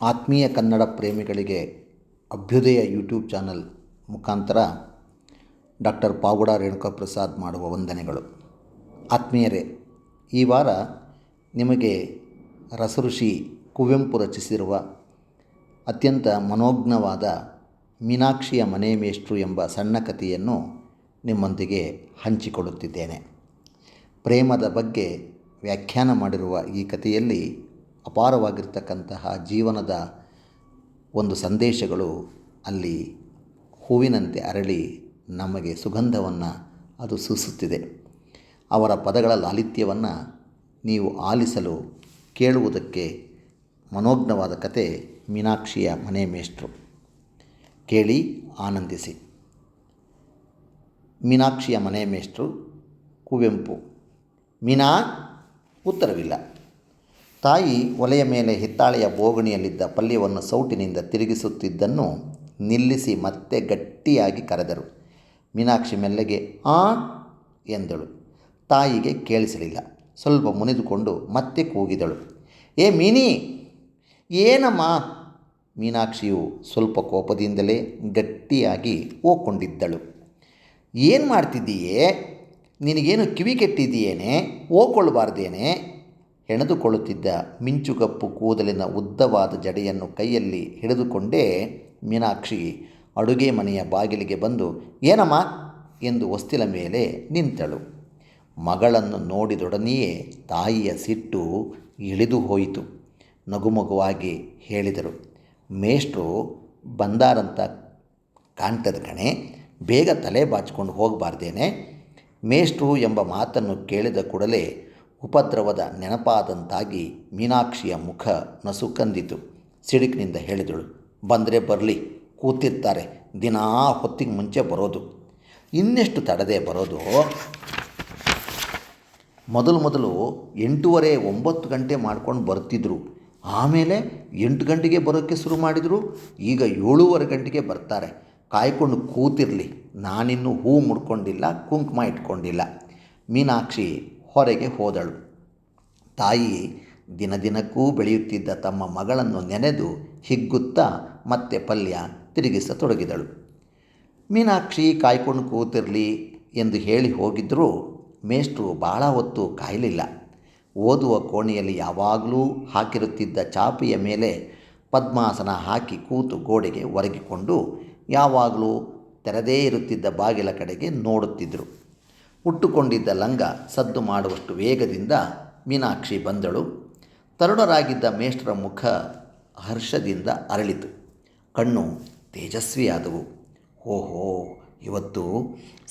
ಆತ್ಮೀಯ ಕನ್ನಡ ಪ್ರೇಮಿಗಳಿಗೆ ಅಭ್ಯುದಯ YouTube channel ಮುಖಾಂತರ ಡಾಕ್ಟರ್ ಪಾವಗಡ ರೇಣುಕಾಪ್ರಸಾದ್ ಮಾಡುವ ವಂದನೆಗಳು. ಆತ್ಮೀಯರೇ, ಈ ವಾರ ನಿಮಗೆ ರಸಋಷಿ ಕುವೆಂಪು ರಚಿಸಿರುವ ಅತ್ಯಂತ ಮನೋಜ್ಞವಾದ ಮೀನಾಕ್ಷಿಯ ಮನೆ ಮೇಷ್ಟ್ರು ಎಂಬ ಸಣ್ಣ ಕಥೆಯನ್ನು ನಿಮ್ಮೊಂದಿಗೆ ಹಂಚಿಕೊಳ್ಳುತ್ತಿದ್ದೇನೆ. ಪ್ರೇಮದ ಬಗ್ಗೆ ವ್ಯಾಖ್ಯಾನ ಮಾಡಿರುವ ಈ ಕಥೆಯಲ್ಲಿ ಅಪಾರವಾಗಿರ್ತಕ್ಕಂತಹ ಜೀವನದ ಒಂದು ಸಂದೇಶಗಳು ಅಲ್ಲಿ ಹೂವಿನಂತೆ ಅರಳಿ ನಮಗೆ ಸುಗಂಧವನ್ನು ಅದು ಸೂಸುತ್ತಿದೆ. ಅವರ ಪದಗಳ ಲಾಲಿತ್ಯವನ್ನು ನೀವು ಆಲಿಸಲು ಕೇಳುವುದಕ್ಕೆ ಮನೋಜ್ಞವಾದ ಕತೆ ಮೀನಾಕ್ಷಿಯ ಮನೆ ಮೇಷ್ಟ್ರು. ಕೇಳಿ ಆನಂದಿಸಿ. ಮೀನಾಕ್ಷಿಯ ಮನೆ ಮೇಷ್ಟ್ರು ಕುವೆಂಪು. ಮೀನಾ, ಉತ್ತರವಿಲ್ಲ. ತಾಯಿ ಒಲೆಯ ಮೇಲೆ ಹಿತ್ತಾಳೆಯ ಬೋಗಣಿಯಲ್ಲಿದ್ದ ಪಲ್ಯವನ್ನು ಸೌಟಿನಿಂದ ತಿರುಗಿಸುತ್ತಿದ್ದನ್ನು ನಿಲ್ಲಿಸಿ ಮತ್ತೆ ಗಟ್ಟಿಯಾಗಿ ಕರೆದರು. ಮೀನಾಕ್ಷಿ ಮೆಲ್ಲಗೆ ಆ ಎಂದಳು. ತಾಯಿಗೆ ಕೇಳಿಸಲಿಲ್ಲ. ಸ್ವಲ್ಪ ಮುನಿದುಕೊಂಡು ಮತ್ತೆ ಕೂಗಿದಳು, ಏ ಮೀನಿ! ಏನಮ್ಮ? ಮೀನಾಕ್ಷಿಯು ಸ್ವಲ್ಪ ಕೋಪದಿಂದಲೇ ಗಟ್ಟಿಯಾಗಿ ಓಕೊಂಡಿದ್ದಳು. ಏನು ಮಾಡ್ತಿದ್ದೀಯೇ? ನಿನಗೇನು ಕಿವಿ ಕೆಟ್ಟಿದೆಯೇನೆ? ಓಕೊಳ್ಳಬಾರ್ದೇನೆ? ಹೆಣೆದುಕೊಳ್ಳುತ್ತಿದ್ದ ಮಿಂಚುಗಪ್ಪು ಕೂದಲಿನ ಉದ್ದವಾದ ಜಡೆಯನ್ನು ಕೈಯಲ್ಲಿ ಹಿಡಿದುಕೊಂಡೇ ಮೀನಾಕ್ಷಿ ಅಡುಗೆ ಮನೆಯ ಬಾಗಿಲಿಗೆ ಬಂದು ಏನಮ್ಮ ಎಂದು ಹೊಸ್ತಿಲ ಮೇಲೆ ನಿಂತಳು. ಮಗಳನ್ನು ನೋಡಿದೊಡನೆಯೇ ತಾಯಿಯ ಸಿಟ್ಟು ಇಳಿದು ಹೋಯಿತು. ನಗುಮಗುವಾಗಿ ಹೇಳಿದರು, ಮೇಷ್ಟ್ರು ಬಂದಾರಂತ ಕಾಣ್ತದ ಕಣೆ, ಬೇಗ ತಲೆ ಬಾಚಿಕೊಂಡು ಹೋಗಬಾರ್ದೇನೆ? ಮೇಷ್ಟ್ರು ಎಂಬ ಮಾತನ್ನು ಕೇಳಿದ ಕೂಡಲೇ ಉಪದ್ರವದ ನೆನಪಾದಂತಾಗಿ ಮೀನಾಕ್ಷಿಯ ಮುಖ ನಸುಕಂದಿತು. ಸಿಡುಕಿನಿಂದ ಹೇಳಿದಳು, ಬಂದರೆ ಬರಲಿ, ಕೂತಿರ್ತಾರೆ, ದಿನಾ ಹೊತ್ತಿಗೆ ಮುಂಚೆ ಬರೋದು. ಇನ್ನೆಷ್ಟು ತಡದೆ ಬರೋದು? ಮೊದಲು 8:30 9 ಗಂಟೆ ಮಾಡ್ಕೊಂಡು ಬರ್ತಿದ್ರು. ಆಮೇಲೆ 8 ಗಂಟೆಗೆ ಬರೋಕ್ಕೆ ಶುರು ಮಾಡಿದರು. ಈಗ 7:15 ಗಂಟೆಗೆ ಬರ್ತಾರೆ. ಕಾಯ್ಕೊಂಡು ಕೂತಿರಲಿ, ನಾನಿನ್ನೂ ಹೂ ಮುಡ್ಕೊಂಡಿಲ್ಲ, ಕುಂಕುಮ ಇಟ್ಕೊಂಡಿಲ್ಲ. ಮೀನಾಕ್ಷಿ ಹೊರಗೆ ಹೋದಳು. ತಾಯಿ ದಿನದಿನಕ್ಕೂ ಬೆಳೆಯುತ್ತಿದ್ದ ತಮ್ಮ ಮಗಳನ್ನು ನೆನೆದು ಹಿಗ್ಗುತ್ತಾ ಮತ್ತೆ ಪಲ್ಯ ತಿರುಗಿಸತೊಡಗಿದಳು. ಮೀನಾಕ್ಷಿ ಕಾಯ್ಕೊಂಡು ಕೂತಿರಲಿ ಎಂದು ಹೇಳಿ ಹೋಗಿದ್ದರೂ ಮೇಷ್ಟ್ರು ಭಾಳ ಹೊತ್ತು ಕಾಯಲಿಲ್ಲ. ಓದುವ ಕೋಣೆಯಲ್ಲಿ ಯಾವಾಗಲೂ ಹಾಕಿರುತ್ತಿದ್ದ ಚಾಪೆಯ ಮೇಲೆ ಪದ್ಮಾಸನ ಹಾಕಿ ಕೂತು ಗೋಡೆಗೆ ಒರಗಿಕೊಂಡು ಯಾವಾಗಲೂ ತೆರೆದೇ ಇರುತ್ತಿದ್ದ ಬಾಗಿಲ ಕಡೆಗೆ ನೋಡುತ್ತಿದ್ದರು. ಉಟ್ಟುಕೊಂಡಿದ್ದ ಲಂಗ ಸದ್ದು ಮಾಡುವಷ್ಟು ವೇಗದಿಂದ ಮೀನಾಕ್ಷಿ ಬಂದಳು. ತರುಣರಾಗಿದ್ದ ಮೇಷ್ಟ್ರ ಮುಖ ಹರ್ಷದಿಂದ ಅರಳಿತು. ಕಣ್ಣು ತೇಜಸ್ವಿಯಾದವು. ಓಹೋ, ಇವತ್ತು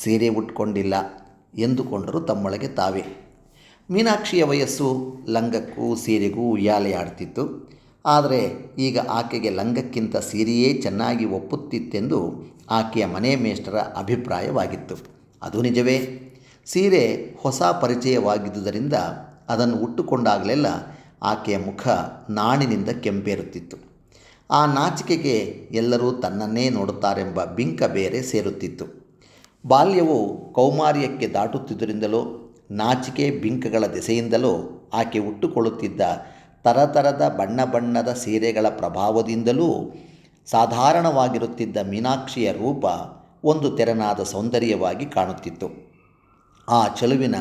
ಸೀರೆ ಉಟ್ಕೊಂಡಿಲ್ಲ ಎಂದುಕೊಂಡರು ತಮ್ಮೊಳಗೆ ತಾವೇ. ಮೀನಾಕ್ಷಿಯ ವಯಸ್ಸು ಲಂಗಕ್ಕೂ ಸೀರೆಗೂ ಉಯ್ಯಾಲೆ ಆಡ್ತಿತ್ತು. ಆದರೆ ಈಗ ಆಕೆಗೆ ಲಂಗಕ್ಕಿಂತ ಸೀರೆಯೇ ಚೆನ್ನಾಗಿ ಒಪ್ಪುತ್ತಿತ್ತೆಂದು ಆಕೆಯ ಮನೆ ಮೇಷ್ಟ್ರ ಅಭಿಪ್ರಾಯವಾಗಿತ್ತು. ಅದು ನಿಜವೇ. ಸೀರೆ ಹೊಸ ಪರಿಚಯವಾಗಿದ್ದುದರಿಂದ ಅದನ್ನು ಉಟ್ಟುಕೊಂಡಾಗಲೆಲ್ಲ ಆಕೆಯ ಮುಖ ನಾಣಿನಿಂದ ಕೆಂಪೇರುತ್ತಿತ್ತು. ಆ ನಾಚಿಕೆಗೆ ಎಲ್ಲರೂ ತನ್ನನ್ನೇ ನೋಡುತ್ತಾರೆಂಬ ಬಿಂಕ ಬೇರೆ ಸೇರುತ್ತಿತ್ತು. ಬಾಲ್ಯವು ಕೌಮಾರ್ಯಕ್ಕೆ ದಾಟುತ್ತಿದ್ದರಿಂದಲೋ ನಾಚಿಕೆ ಬಿಂಕಗಳ ದೆಸೆಯಿಂದಲೋ ಆಕೆ ಉಟ್ಟುಕೊಳ್ಳುತ್ತಿದ್ದ ತರತರದ ಬಣ್ಣದ ಸೀರೆಗಳ ಪ್ರಭಾವದಿಂದಲೂ ಸಾಧಾರಣವಾಗಿರುತ್ತಿದ್ದ ಮೀನಾಕ್ಷಿಯ ರೂಪ ಒಂದು ತೆರನಾದ ಸೌಂದರ್ಯವಾಗಿ ಕಾಣುತ್ತಿತ್ತು. ಆ ಚೆಲುವಿನ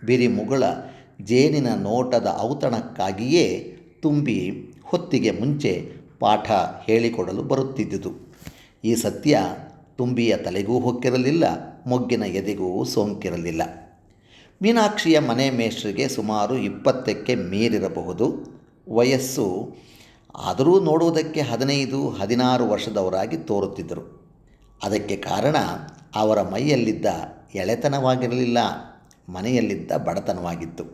ಬಿರಿ ಮುಗುಳ ಜೇನಿನ ನೋಟದ ಔತಣಕ್ಕಾಗಿಯೇ ತುಂಬಿ ಹೊತ್ತಿಗೆ ಮುಂಚೆ ಪಾಠ ಹೇಳಿಕೊಡಲು ಬರುತ್ತಿದ್ದುದು. ಈ ಸತ್ಯ ತುಂಬಿಯ ತಲೆಗೂ ಹೊಕ್ಕಿರಲಿಲ್ಲ, ಮೊಗ್ಗಿನ ಎದೆಗೂ ಸೋಂಕಿರಲಿಲ್ಲ. ಮೀನಾಕ್ಷಿಯ ಮನೆ ಮೇಷ್ಟ್ರಿಗೆ ಸುಮಾರು 20ಕ್ಕೆ ಮೀರಿರಬಹುದು ವಯಸ್ಸು. ಆದರೂ ನೋಡುವುದಕ್ಕೆ 15-16 ವರ್ಷದವರಾಗಿ ತೋರುತ್ತಿದ್ದರು. ಅದಕ್ಕೆ ಕಾರಣ ಅವರ ಮೈಯಲ್ಲಿದ್ದ ಎಳೆತನವಾಗಿರಲಿಲ್ಲ, ಮನೆಯಲ್ಲಿದ್ದ ಬಡತನವಾಗಿತ್ತು.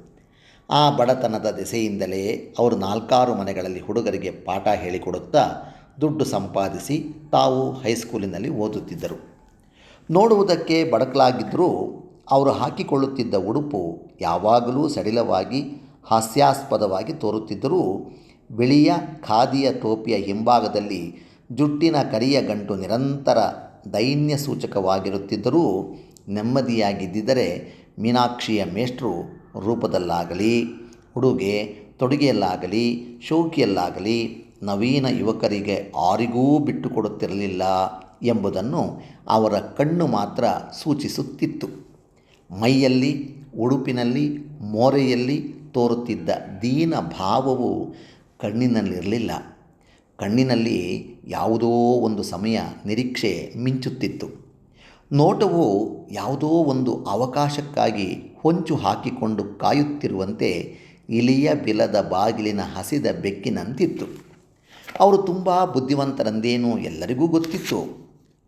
ಆ ಬಡತನದ ದೆಸೆಯಿಂದಲೇ ಅವರು 4-6 ಮನೆಗಳಲ್ಲಿ ಹುಡುಗರಿಗೆ ಪಾಠ ಹೇಳಿಕೊಡುತ್ತಾ ದುಡ್ಡು ಸಂಪಾದಿಸಿ ತಾವು ಹೈಸ್ಕೂಲಿನಲ್ಲಿ ಓದುತ್ತಿದ್ದರು. ನೋಡುವುದಕ್ಕೆ ಬಡಕಲಾಗಿದ್ದರೂ ಅವರು ಹಾಕಿಕೊಳ್ಳುತ್ತಿದ್ದ ಉಡುಪು ಯಾವಾಗಲೂ ಸಡಿಲವಾಗಿ ಹಾಸ್ಯಾಸ್ಪದವಾಗಿ ತೋರುತ್ತಿದ್ದರೂ ಬಿಳಿಯ ಖಾದಿಯ ಟೋಪಿಯ ಹಿಂಭಾಗದಲ್ಲಿ ಜುಟ್ಟಿನ ಕರಿಯ ಗಂಟು ನಿರಂತರ ದೈನ್ಯ ಸೂಚಕವಾಗಿರುತ್ತಿದ್ದರೂ ನೆಮ್ಮದಿಯಾಗಿದ್ದರೆ ಮೀನಾಕ್ಷಿಯ ಮೇಷ್ಟ್ರು ರೂಪದಲ್ಲಾಗಲಿ, ಉಡುಗೆ ತೊಡುಗೆಯಲ್ಲಾಗಲಿ, ಶೋಕಿಯಲ್ಲಾಗಲಿ ನವೀನ ಯುವಕರಿಗೆ ಆರಿಗೂ ಬಿಟ್ಟುಕೊಡುತ್ತಿರಲಿಲ್ಲ ಎಂಬುದನ್ನು ಅವರ ಕಣ್ಣು ಮಾತ್ರ ಸೂಚಿಸುತ್ತಿತ್ತು. ಮೈಯಲ್ಲಿ, ಉಡುಪಿನಲ್ಲಿ, ಮೋರೆಯಲ್ಲಿ ತೋರುತ್ತಿದ್ದ ದೀನ ಭಾವವು ಕಣ್ಣಿನಲ್ಲಿರಲಿಲ್ಲ. ಕಣ್ಣಿನಲ್ಲಿ ಯಾವುದೋ ಒಂದು ಸಮಯ ನಿರೀಕ್ಷೆ ಮಿಂಚುತ್ತಿತ್ತು. ನೋಟವು ಯಾವುದೋ ಒಂದು ಅವಕಾಶಕ್ಕಾಗಿ ಹೊಂಚು ಹಾಕಿಕೊಂಡು ಕಾಯುತ್ತಿರುವಂತೆ ಇಲಿಯ ಬಿಲದ ಬಾಗಿಲಿನ ಹಸಿದ ಬೆಕ್ಕಿನಂತಿತ್ತು. ಅವರು ತುಂಬ ಬುದ್ಧಿವಂತರೆಂದೇನೂ ಎಲ್ಲರಿಗೂ ಗೊತ್ತಿತ್ತು.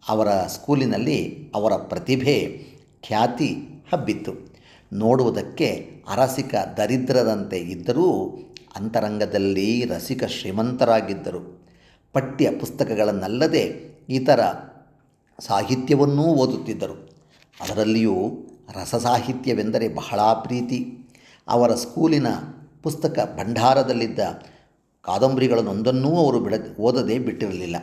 ಅವರ ಸ್ಕೂಲಿನಲ್ಲಿ ಅವರ ಪ್ರತಿಭೆ, ಖ್ಯಾತಿ ಹಬ್ಬಿತ್ತು. ನೋಡುವುದಕ್ಕೆ ಅರಸಿಕ ದರಿದ್ರರಂತೆ ಇದ್ದರೂ ಅಂತರಂಗದಲ್ಲಿ ರಸಿಕ ಶ್ರೀಮಂತರಾಗಿದ್ದರು. ಪಠ್ಯ ಪುಸ್ತಕಗಳನ್ನಲ್ಲದೆ ಇತರ ಸಾಹಿತ್ಯವನ್ನೂ ಓದುತ್ತಿದ್ದರು. ಅದರಲ್ಲಿಯೂ ರಸಸಾಹಿತ್ಯವೆಂದರೆ ಬಹಳ ಪ್ರೀತಿ. ಅವರ ಸ್ಕೂಲಿನ ಪುಸ್ತಕ ಭಂಡಾರದಲ್ಲಿದ್ದ ಕಾದಂಬರಿಗಳನ್ನೊಂದನ್ನೂ ಅವರು ಓದದೇ ಬಿಟ್ಟಿರಲಿಲ್ಲ.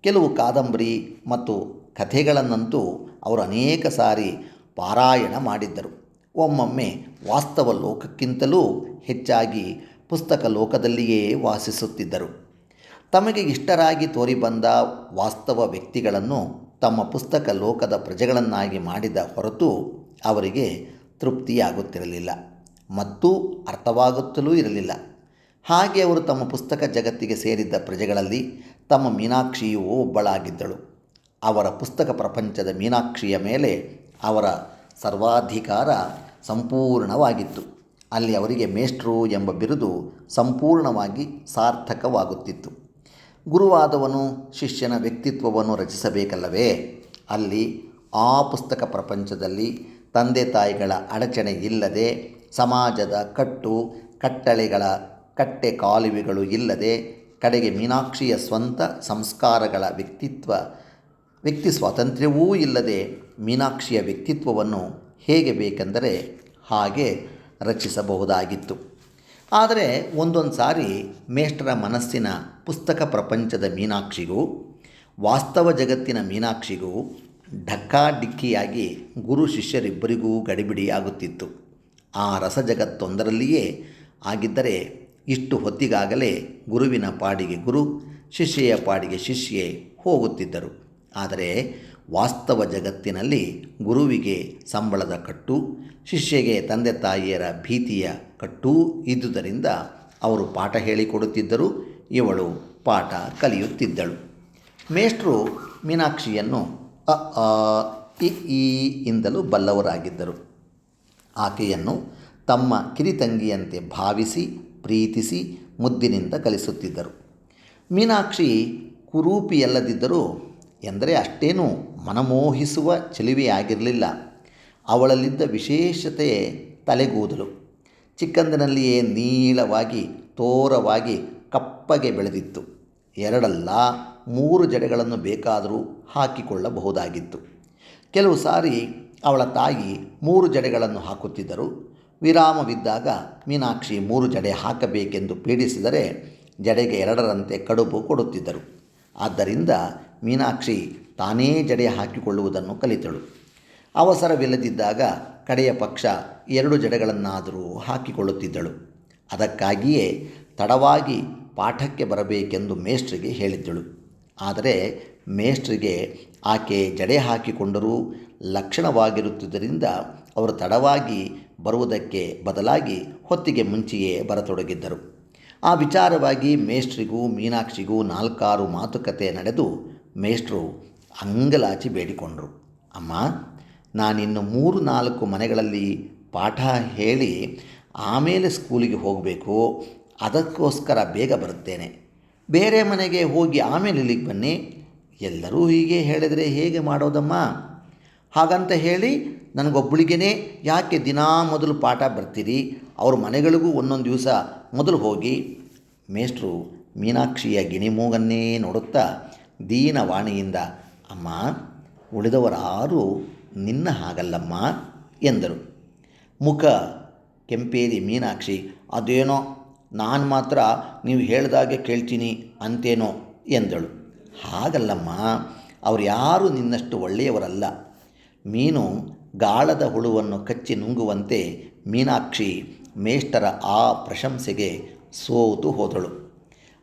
ಕೆಲವು ಕಾದಂಬರಿ ಮತ್ತು ಕಥೆಗಳನ್ನಂತೂ ಅವರು ಅನೇಕ ಸಾರಿ ಪಾರಾಯಣ ಮಾಡಿದ್ದರು. ಒಮ್ಮೊಮ್ಮೆ ವಾಸ್ತವ ಲೋಕಕ್ಕಿಂತಲೂ ಹೆಚ್ಚಾಗಿ ಪುಸ್ತಕ ಲೋಕದಲ್ಲಿಯೇ ವಾಸಿಸುತ್ತಿದ್ದರು. ತಮಗೆ ಇಷ್ಟರಾಗಿ ತೋರಿಬಂದ ವಾಸ್ತವ ವ್ಯಕ್ತಿಗಳನ್ನು ತಮ್ಮ ಪುಸ್ತಕ ಲೋಕದ ಪ್ರಜೆಗಳನ್ನಾಗಿ ಮಾಡಿದ ಹೊರತು ಅವರಿಗೆ ತೃಪ್ತಿಯಾಗುತ್ತಿರಲಿಲ್ಲ ಮತ್ತು ಅರ್ಥವಾಗುತ್ತಲೂ ಇರಲಿಲ್ಲ. ಹಾಗೆ ಅವರು ತಮ್ಮ ಪುಸ್ತಕ ಜಗತ್ತಿಗೆ ಸೇರಿದ್ದ ಪ್ರಜೆಗಳಲ್ಲಿ ತಮ್ಮ ಮೀನಾಕ್ಷಿಯೂ ಒಬ್ಬಳಾಗಿದ್ದಳು. ಅವರ ಪುಸ್ತಕ ಪ್ರಪಂಚದ ಮೀನಾಕ್ಷಿಯ ಮೇಲೆ ಅವರ ಸರ್ವಾಧಿಕಾರ ಸಂಪೂರ್ಣವಾಗಿತ್ತು. ಅಲ್ಲಿ ಅವರಿಗೆ ಮೇಷ್ಟ್ರು ಎಂಬ ಬಿರುದು ಸಂಪೂರ್ಣವಾಗಿ ಸಾರ್ಥಕವಾಗುತ್ತಿತ್ತು. ಗುರುವಾದವನು ಶಿಷ್ಯನ ವ್ಯಕ್ತಿತ್ವವನ್ನು ರಚಿಸಬೇಕಲ್ಲವೇ? ಅಲ್ಲಿ ಆ ಪುಸ್ತಕ ಪ್ರಪಂಚದಲ್ಲಿ ತಂದೆ ತಾಯಿಗಳ ಅಡಚಣೆ ಇಲ್ಲದೆ, ಸಮಾಜದ ಕಟ್ಟು ಕಟ್ಟಳೆಗಳ ಕಟ್ಟೆ ಕಾಲುವೆಗಳು ಇಲ್ಲದೆ, ಕಡೆಗೆ ಮೀನಾಕ್ಷಿಯ ಸ್ವಂತ ಸಂಸ್ಕಾರಗಳ ವ್ಯಕ್ತಿ ಸ್ವಾತಂತ್ರ್ಯವೂ ಇಲ್ಲದೆ ಮೀನಾಕ್ಷಿಯ ವ್ಯಕ್ತಿತ್ವವನ್ನು ಹೇಗೆ ಬೇಕೆಂದರೆ ಹಾಗೆ ರಚಿಸಬಹುದಾಗಿತ್ತು. ಆದರೆ ಒಂದೊಂದು ಸಾರಿ ಮೇಷ್ಟ್ರ ಮನಸ್ಸಿನ ಪುಸ್ತಕ ಪ್ರಪಂಚದ ಮೀನಾಕ್ಷಿಗೂ ವಾಸ್ತವ ಜಗತ್ತಿನ ಮೀನಾಕ್ಷಿಗೂ ಢಕ್ಕಾಡಿಕ್ಕಿಯಾಗಿ ಗುರು ಶಿಷ್ಯರಿಬ್ಬರಿಗೂ ಗಡಿಬಿಡಿಯಾಗುತ್ತಿತ್ತು. ಆ ರಸಜಗತ್ತೊಂದರಲ್ಲಿಯೇ ಆಗಿದ್ದರೆ ಇಷ್ಟು ಹೊತ್ತಿಗಾಗಲೇ ಗುರುವಿನ ಪಾಡಿಗೆ ಗುರು, ಶಿಷ್ಯೆಯ ಪಾಡಿಗೆ ಶಿಷ್ಯೆ ಹೋಗುತ್ತಿದ್ದರು. ಆದರೆ ವಾಸ್ತವ ಜಗತ್ತಿನಲ್ಲಿ ಗುರುವಿಗೆ ಸಂಬಳದ ಕಟ್ಟು, ಶಿಷ್ಯೆಗೆ ತಂದೆ ತಾಯಿಯರ ಭೀತಿಯ ಕಟ್ಟೂ ಇದ್ದುದರಿಂದ ಅವರು ಪಾಠ ಹೇಳಿಕೊಡುತ್ತಿದ್ದರು, ಇವಳು ಪಾಠ ಕಲಿಯುತ್ತಿದ್ದಳು. ಮೇಷ್ಟ್ರು ಮೀನಾಕ್ಷಿಯನ್ನು ಅ ಆ ಇ ಈ ಇಂದಲೂ ಬಲ್ಲವರಾಗಿದ್ದರು. ಆಕೆಯನ್ನು ತಮ್ಮ ಕಿರಿತಂಗಿಯಂತೆ ಭಾವಿಸಿ ಪ್ರೀತಿಸಿ ಮುದ್ದಿನಿಂದ ಕಲಿಸುತ್ತಿದ್ದರು. ಮೀನಾಕ್ಷಿ ಕುರೂಪಿಯಲ್ಲದಿದ್ದರೂ ಎಂದರೆ ಅಷ್ಟೇನೂ ಮನಮೋಹಿಸುವ ಚೆಲುವೆಯಾಗಿರಲಿಲ್ಲ. ಅವಳಲ್ಲಿದ್ದ ವಿಶೇಷತೆಯೇ ತಲೆಗೂದಲು. ಚಿಕ್ಕಂದಿನಲ್ಲಿಯೇ ನೀಳವಾಗಿ ತೋರವಾಗಿ ಕಪ್ಪಗೆ ಬೆಳೆದಿತ್ತು. 2 ಅಲ್ಲ 3 ಜಡೆಗಳನ್ನು ಬೇಕಾದರೂ ಹಾಕಿಕೊಳ್ಳಬಹುದಾಗಿತ್ತು. ಕೆಲವು ಸಾರಿ ಅವಳ ತಾಯಿ 3 ಜಡೆಗಳನ್ನು ಹಾಕುತ್ತಿದ್ದರು. ವಿರಾಮವಿದ್ದಾಗ ಮೀನಾಕ್ಷಿ 3 ಜಡೆ ಹಾಕಬೇಕೆಂದು ಪೀಡಿಸಿದರೆ ಜಡೆಗೆ 2ರಂತೆ ಕಡುಬು ಕೊಡುತ್ತಿದ್ದರು. ಆದ್ದರಿಂದ ಮೀನಾಕ್ಷಿ ತಾನೇ ಜಡೆ ಹಾಕಿಕೊಳ್ಳುವುದನ್ನು ಕಲಿತಳು. ಅವಸರವಿಲ್ಲದಿದ್ದಾಗ ಕಡೆಯ ಪಕ್ಷ 2 ಜಡೆಗಳನ್ನಾದರೂ ಹಾಕಿಕೊಳ್ಳುತ್ತಿದ್ದಳು. ಅದಕ್ಕಾಗಿಯೇ ತಡವಾಗಿ ಪಾಠಕ್ಕೆ ಬರಬೇಕೆಂದು ಮೇಷ್ಟ್ರಿಗೆ ಹೇಳಿದ್ದಳು. ಆದರೆ ಮೇಷ್ಟ್ರಿಗೆ ಆಕೆ ಜಡೆ ಹಾಕಿಕೊಂಡರೂ ಲಕ್ಷಣವಾಗಿರುತ್ತಿದ್ದರಿಂದ ಅವರು ತಡವಾಗಿ ಬರುವುದಕ್ಕೆ ಬದಲಾಗಿ ಹೊತ್ತಿಗೆ ಮುಂಚೆಯೇ ಬರತೊಡಗಿದ್ದರು. ಆ ವಿಚಾರವಾಗಿ ಮೇಷ್ಟ್ರಿಗೂ ಮೀನಾಕ್ಷಿಗೂ 4-6 ಮಾತುಕತೆ ನಡೆದು ಮೇಷ್ಟ್ರು ಅಂಗಲಾಚಿ ಬೇಡಿಕೊಂಡರು. ಅಮ್ಮ, ನಾನಿನ್ನು 3-4 ಮನೆಗಳಲ್ಲಿ ಪಾಠ ಹೇಳಿ ಆಮೇಲೆ ಸ್ಕೂಲಿಗೆ ಹೋಗಬೇಕು. ಅದಕ್ಕೋಸ್ಕರ ಬೇಗ ಬರುತ್ತೇನೆ. ಬೇರೆ ಮನೆಗೆ ಹೋಗಿ ಆಮೇಲೆ ಇಲ್ಲಿಗೆ ಬನ್ನಿ. ಎಲ್ಲರೂ ಹೀಗೆ ಹೇಳಿದರೆ ಹೇಗೆ ಮಾಡೋದಮ್ಮ? ಹಾಗಂತ ಹೇಳಿ ನನಗೊಬ್ಬಳಿಗೇ ಯಾಕೆ ದಿನಾ ಮೊದಲು ಪಾಠ ಬರ್ತೀರಿ? ಅವ್ರ ಮನೆಗಳಿಗೂ ಒಂದೊಂದು ದಿವಸ ಮೊದಲು ಹೋಗಿ. ಮೇಷ್ಟ್ರು ಮೀನಾಕ್ಷಿಯ ಗಿಣಿಮೂಗನ್ನೇ ನೋಡುತ್ತಾ ದೀನವಾಣಿಯಿಂದ, ಅಮ್ಮ, ಉಳಿದವರಾರೂ ನಿನ್ನ ಹಾಗಲ್ಲಮ್ಮ ಎಂದರು. ಮುಖ ಕೆಂಪೇರಿ ಮೀನಾಕ್ಷಿ, ಅದೇನೋ ನಾನು ಮಾತ್ರ ನೀವು ಹೇಳಿದಾಗೆ ಕೇಳ್ತೀನಿ ಅಂತೇನೋ ಎಂದಳು. ಹಾಗಲ್ಲಮ್ಮ, ಅವರು ಯಾರೂ ನಿನ್ನಷ್ಟು ಒಳ್ಳೆಯವರಲ್ಲ. ಮೀನು ಗಾಳದ ಹುಳುವನ್ನು ಕಚ್ಚಿ ನುಂಗುವಂತೆ ಮೀನಾಕ್ಷಿ ಮೇಷ್ಟರ ಆ ಪ್ರಶಂಸೆಗೆ ಸೋತು ಹೋದಳು.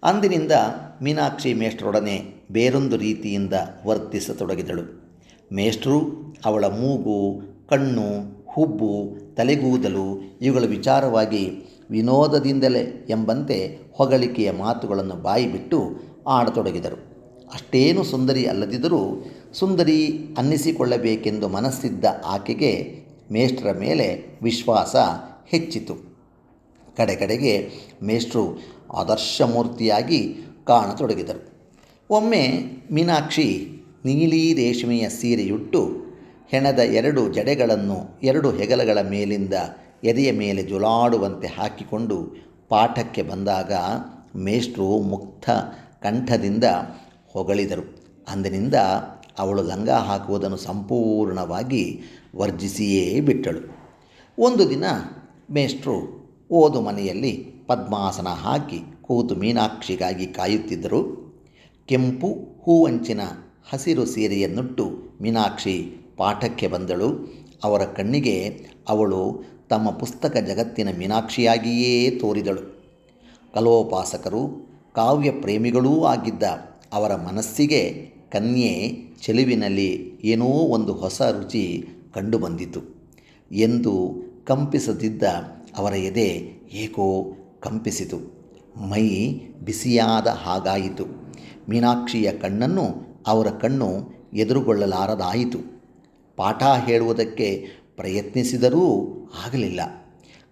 ಅಂದಿನಿಂದ ಮೀನಾಕ್ಷಿ ಮೇಷ್ಟ್ರೊಡನೆ ಬೇರೊಂದು ರೀತಿಯಿಂದ ವರ್ತಿಸತೊಡಗಿದಳು. ಮೇಷ್ಟ್ರು ಅವಳ ಮೂಗು, ಕಣ್ಣು, ಹುಬ್ಬು, ತಲೆಗೂದಲು ಇವುಗಳ ವಿಚಾರವಾಗಿ ವಿನೋದದಿಂದಲೇ ಎಂಬಂತೆ ಹೊಗಳಿಕೆಯ ಮಾತುಗಳನ್ನು ಬಾಯಿಬಿಟ್ಟು ಆಡತೊಡಗಿದರು. ಅಷ್ಟೇನು ಸುಂದರಿ ಅಲ್ಲದಿದ್ದರೂ ಸುಂದರಿ ಅನ್ನಿಸಿಕೊಳ್ಳಬೇಕೆಂದು ಮನಸ್ಸಿದ್ದ ಆಕೆಗೆ ಮೇಷ್ಟ್ರ ಮೇಲೆ ವಿಶ್ವಾಸ ಹೆಚ್ಚಿತು. ಕಡೆಗೆ ಮೇಷ್ಟ್ರು ಆದರ್ಶಮೂರ್ತಿಯಾಗಿ ಕಾಣತೊಡಗಿದರು. ಒಮ್ಮೆ ಮೀನಾಕ್ಷಿ ನೀಲಿ ರೇಷ್ಮೆಯ ಸೀರೆಯುಟ್ಟು ಹೆಣದ 2 ಜಡೆಗಳನ್ನು 2 ಹೆಗಲಗಳ ಮೇಲಿಂದ ಎದೆಯ ಮೇಲೆ ಜುಲಾಡುವಂತೆ ಹಾಕಿಕೊಂಡು ಪಾಠಕ್ಕೆ ಬಂದಾಗ ಮೇಷ್ಟ್ರು ಮುಕ್ತ ಕಂಠದಿಂದ ಹೊಗಳಿದರು. ಅಂದಿನಿಂದ ಅವಳು ಲಂಗ ಹಾಕುವುದನ್ನು ಸಂಪೂರ್ಣವಾಗಿ ವರ್ಜಿಸಿಯೇ ಬಿಟ್ಟಳು. ಒಂದು ದಿನ ಮೇಷ್ಟ್ರು ಓದು ಮನೆಯಲ್ಲಿ ಪದ್ಮಾಸನ ಹಾಕಿ ಕೂತು ಮೀನಾಕ್ಷಿಗಾಗಿ ಕಾಯುತ್ತಿದ್ದರು. ಕೆಂಪು ಹೂವಂಚಿನ ಹಸಿರು ಸೀರೆಯನ್ನುಟ್ಟು ಮೀನಾಕ್ಷಿ ಪಾಠಕ್ಕೆ ಬಂದಳು. ಅವರ ಕಣ್ಣಿಗೆ ಅವಳು ತಮ್ಮ ಪುಸ್ತಕ ಜಗತ್ತಿನ ಮೀನಾಕ್ಷಿಯಾಗಿಯೇ ತೋರಿದಳು. ಕಲೋಪಾಸಕರು, ಕಾವ್ಯ ಪ್ರೇಮಿಗಳೂ ಆಗಿದ್ದ ಅವರ ಮನಸ್ಸಿಗೆ ಕನ್ಯೆ ಚೆಲುವಿನಲ್ಲಿ ಏನೋ ಒಂದು ಹೊಸ ರುಚಿ ಕಂಡುಬಂದಿತು. ಎಂದು ಕಂಪಿಸದಿದ್ದ ಅವರ ಎದೆ ಏಕೋ ಕಂಪಿಸಿತು. ಮೈ ಬಿಸಿಯಾದ ಹಾಗಾಯಿತು. ಮೀನಾಕ್ಷಿಯ ಕಣ್ಣನ್ನು ಅವರ ಕಣ್ಣು ಎದುರುಗೊಳ್ಳಲಾರದಾಯಿತು. ಪಾಠ ಹೇಳುವುದಕ್ಕೆ ಪ್ರಯತ್ನಿಸಿದರೂ ಆಗಲಿಲ್ಲ.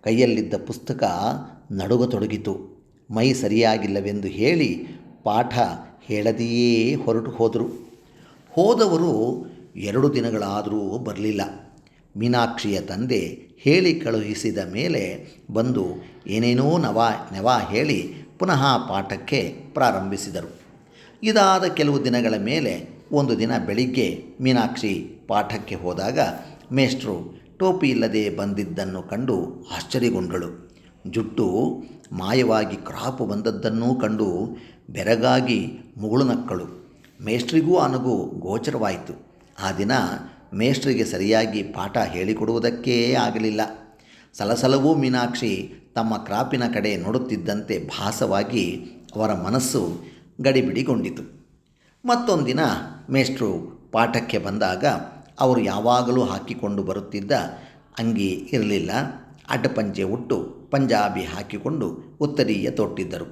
ಕೈಯಲ್ಲಿದ್ದ ಪುಸ್ತಕ ನಡುಗತೊಡಗಿತು. ಮೈ ಸರಿಯಾಗಿಲ್ಲವೆಂದು ಹೇಳಿ ಪಾಠ ಹೇಳದೆಯೇ ಹೊರಟು ಹೋದರು. ಹೋದವರು 2 ದಿನಗಳಾದರೂ ಬರಲಿಲ್ಲ. ಮೀನಾಕ್ಷಿಯ ತಂದೆ ಹೇಳಿ ಕಳುಹಿಸಿದ ಮೇಲೆ ಬಂದು ಏನೇನೋ ನೆವ ಹೇಳಿ ಪುನಃ ಪಾಠಕ್ಕೆ ಪ್ರಾರಂಭಿಸಿದರು. ಇದಾದ ಕೆಲವು ದಿನಗಳ ಮೇಲೆ ಒಂದು ದಿನ ಬೆಳಿಗ್ಗೆ ಮೀನಾಕ್ಷಿ ಪಾಠಕ್ಕೆ ಹೋದಾಗ ಮೇಷ್ಟ್ರು ಟೋಪಿ ಇಲ್ಲದೆ ಬಂದಿದ್ದನ್ನು ಕಂಡು ಆಶ್ಚರ್ಯಗೊಂಡಳು. ಜುಟ್ಟು ಮಾಯವಾಗಿ ಕ್ರಾಪು ಬಂದದ್ದನ್ನೂ ಕಂಡು ಬೆರಗಾಗಿ ಮುಗುಳು ನಕ್ಕಳು. ಮೇಷ್ಟ್ರಿಗೂ ಅನಗು ಗೋಚರವಾಯಿತು. ಆ ದಿನ ಮೇಷ್ಟ್ರಿಗೆ ಸರಿಯಾಗಿ ಪಾಠ ಹೇಳಿಕೊಡುವುದಕ್ಕೇ ಆಗಲಿಲ್ಲ. ಸಲಸಲವೂ ಮೀನಾಕ್ಷಿ ತಮ್ಮ ಕ್ರಾಪಿನ ಕಡೆ ನೋಡುತ್ತಿದ್ದಂತೆ ಭಾಸವಾಗಿ ಅವರ ಮನಸ್ಸು ಗಡಿಬಿಡಿಗೊಂಡಿತು. ಮತ್ತೊಂದಿನ ಮೇಷ್ಟ್ರು ಪಾಠಕ್ಕೆ ಬಂದಾಗ ಅವರು ಯಾವಾಗಲೂ ಹಾಕಿಕೊಂಡು ಬರುತ್ತಿದ್ದ ಅಂಗಿ ಇರಲಿಲ್ಲ. ಅಡ್ಡಪಂಚೆ ಉಟ್ಟು ಪಂಜಾಬಿ ಹಾಕಿಕೊಂಡು ಉತ್ತರೀಯ ತೊಟ್ಟಿದ್ದರು.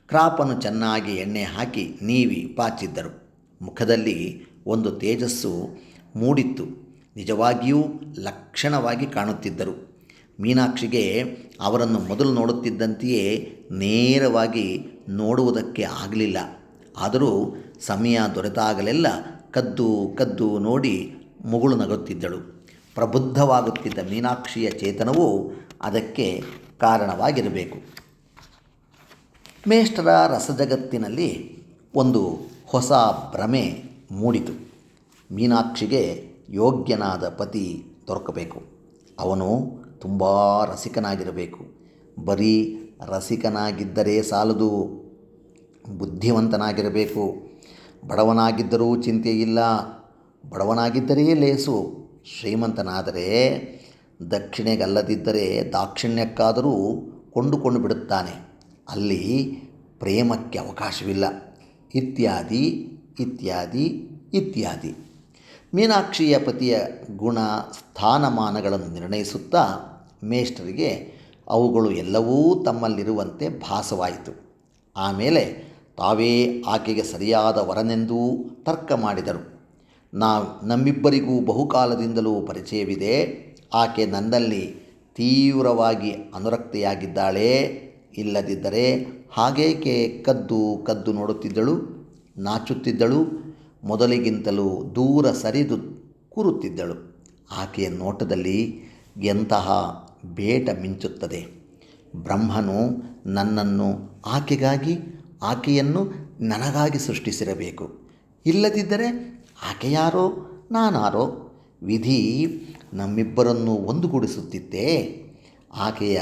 ಕ್ರಾಪನ್ನು ಚೆನ್ನಾಗಿ ಎಣ್ಣೆ ಹಾಕಿ ನೀವಿ ಪಾಚಿದ್ದರು. ಮುಖದಲ್ಲಿ ಒಂದು ತೇಜಸ್ಸು ಮೂಡಿತ್ತು. ನಿಜವಾಗಿಯೂ ಲಕ್ಷಣವಾಗಿ ಕಾಣುತ್ತಿದ್ದರು. ಮೀನಾಕ್ಷಿಗೆ ಅವರನ್ನು ಮೊದಲು ನೋಡುತ್ತಿದ್ದಂತೆಯೇ ನೇರವಾಗಿ ನೋಡುವುದಕ್ಕೆ ಆಗಲಿಲ್ಲ. ಆದರೂ ಸಮಯ ದೊರೆತಾಗಲೆಲ್ಲ ಕದ್ದು ನೋಡಿ ಮುಗುಳು ನಗುತ್ತಿದ್ದಳು. ಪ್ರಬುದ್ಧವಾಗುತ್ತಿದ್ದ ಮೀನಾಕ್ಷಿಯ ಚೇತನವು ಅದಕ್ಕೆ ಕಾರಣವಾಗಿರಬೇಕು. ಮೇಷ್ಟ್ರ ರಸಜಗತ್ತಿನಲ್ಲಿ ಒಂದು ಹೊಸ ಭ್ರಮೆ ಮೂಡಿತು. ಮೀನಾಕ್ಷಿಗೆ ಯೋಗ್ಯನಾದ ಪತಿ ದೊರಕಬೇಕು. ಅವನು ತುಂಬ ರಸಿಕನಾಗಿರಬೇಕು. ಬರೀ ರಸಿಕನಾಗಿದ್ದರೆ ಸಾಲದು, ಬುದ್ಧಿವಂತನಾಗಿರಬೇಕು. ಬಡವನಾಗಿದ್ದರೂ ಚಿಂತೆಯಿಲ್ಲ. ಬಡವನಾಗಿದ್ದರೆ ಲೇಸು. ಶ್ರೀಮಂತನಾದರೆ ದಕ್ಷಿಣೆಗಲ್ಲದಿದ್ದರೆ ದಾಕ್ಷಿಣ್ಯಕ್ಕಾದರೂ ಕೊಂಡುಕೊಂಡು ಬಿಡುತ್ತಾನೆ. ಅಲ್ಲಿ ಪ್ರೇಮಕ್ಕೆ ಅವಕಾಶವಿಲ್ಲ. ಇತ್ಯಾದಿ ಇತ್ಯಾದಿ ಇತ್ಯಾದಿ. ಮೀನಾಕ್ಷಿಯ ಪತಿಯ ಗುಣ ಸ್ಥಾನಮಾನಗಳನ್ನು ನಿರ್ಣಯಿಸುತ್ತಾ ಮೇಷ್ಟ್ರಿಗೆ ಅವುಗಳು ಎಲ್ಲವೂ ತಮ್ಮಲ್ಲಿರುವಂತೆ ಭಾಸವಾಯಿತು. ಆಮೇಲೆ ತಾವೇ ಆಕೆಗೆ ಸರಿಯಾದ ವರನೆಂದೂ ತರ್ಕ ಮಾಡಿದರು. ನಮ್ಮಿಬ್ಬರಿಗೂ ಬಹುಕಾಲದಿಂದಲೂ ಪರಿಚಯವಿದೆ. ಆಕೆ ನನ್ನಲ್ಲಿ ತೀವ್ರವಾಗಿ ಅನುರಕ್ತೆಯಾಗಿದ್ದಾಳೆ. ಇಲ್ಲದಿದ್ದರೆ ಹಾಗೇಕೆ ಕದ್ದು ನೋಡುತ್ತಿದ್ದಳು, ನಾಚುತ್ತಿದ್ದಳು, ಮೊದಲಿಗಿಂತಲೂ ದೂರ ಸರಿದು ಕೂರುತ್ತಿದ್ದಳು. ಆಕೆಯ ನೋಟದಲ್ಲಿ ಎಂತಹ ಬೇಟ ಮಿಂಚುತ್ತದೆ. ಬ್ರಹ್ಮನು ನನ್ನನ್ನು ಆಕೆಗಾಗಿ, ಆಕೆಯನ್ನು ನನಗಾಗಿ ಸೃಷ್ಟಿಸಿರಬೇಕು. ಇಲ್ಲದಿದ್ದರೆ ಆಕೆ ಯಾರೋ ನಾನಾರೋ. ವಿಧಿ ನಮ್ಮಿಬ್ಬರನ್ನು ಒಂದುಗೂಡಿಸುತ್ತಿತ್ತೇ. ಆಕೆಯ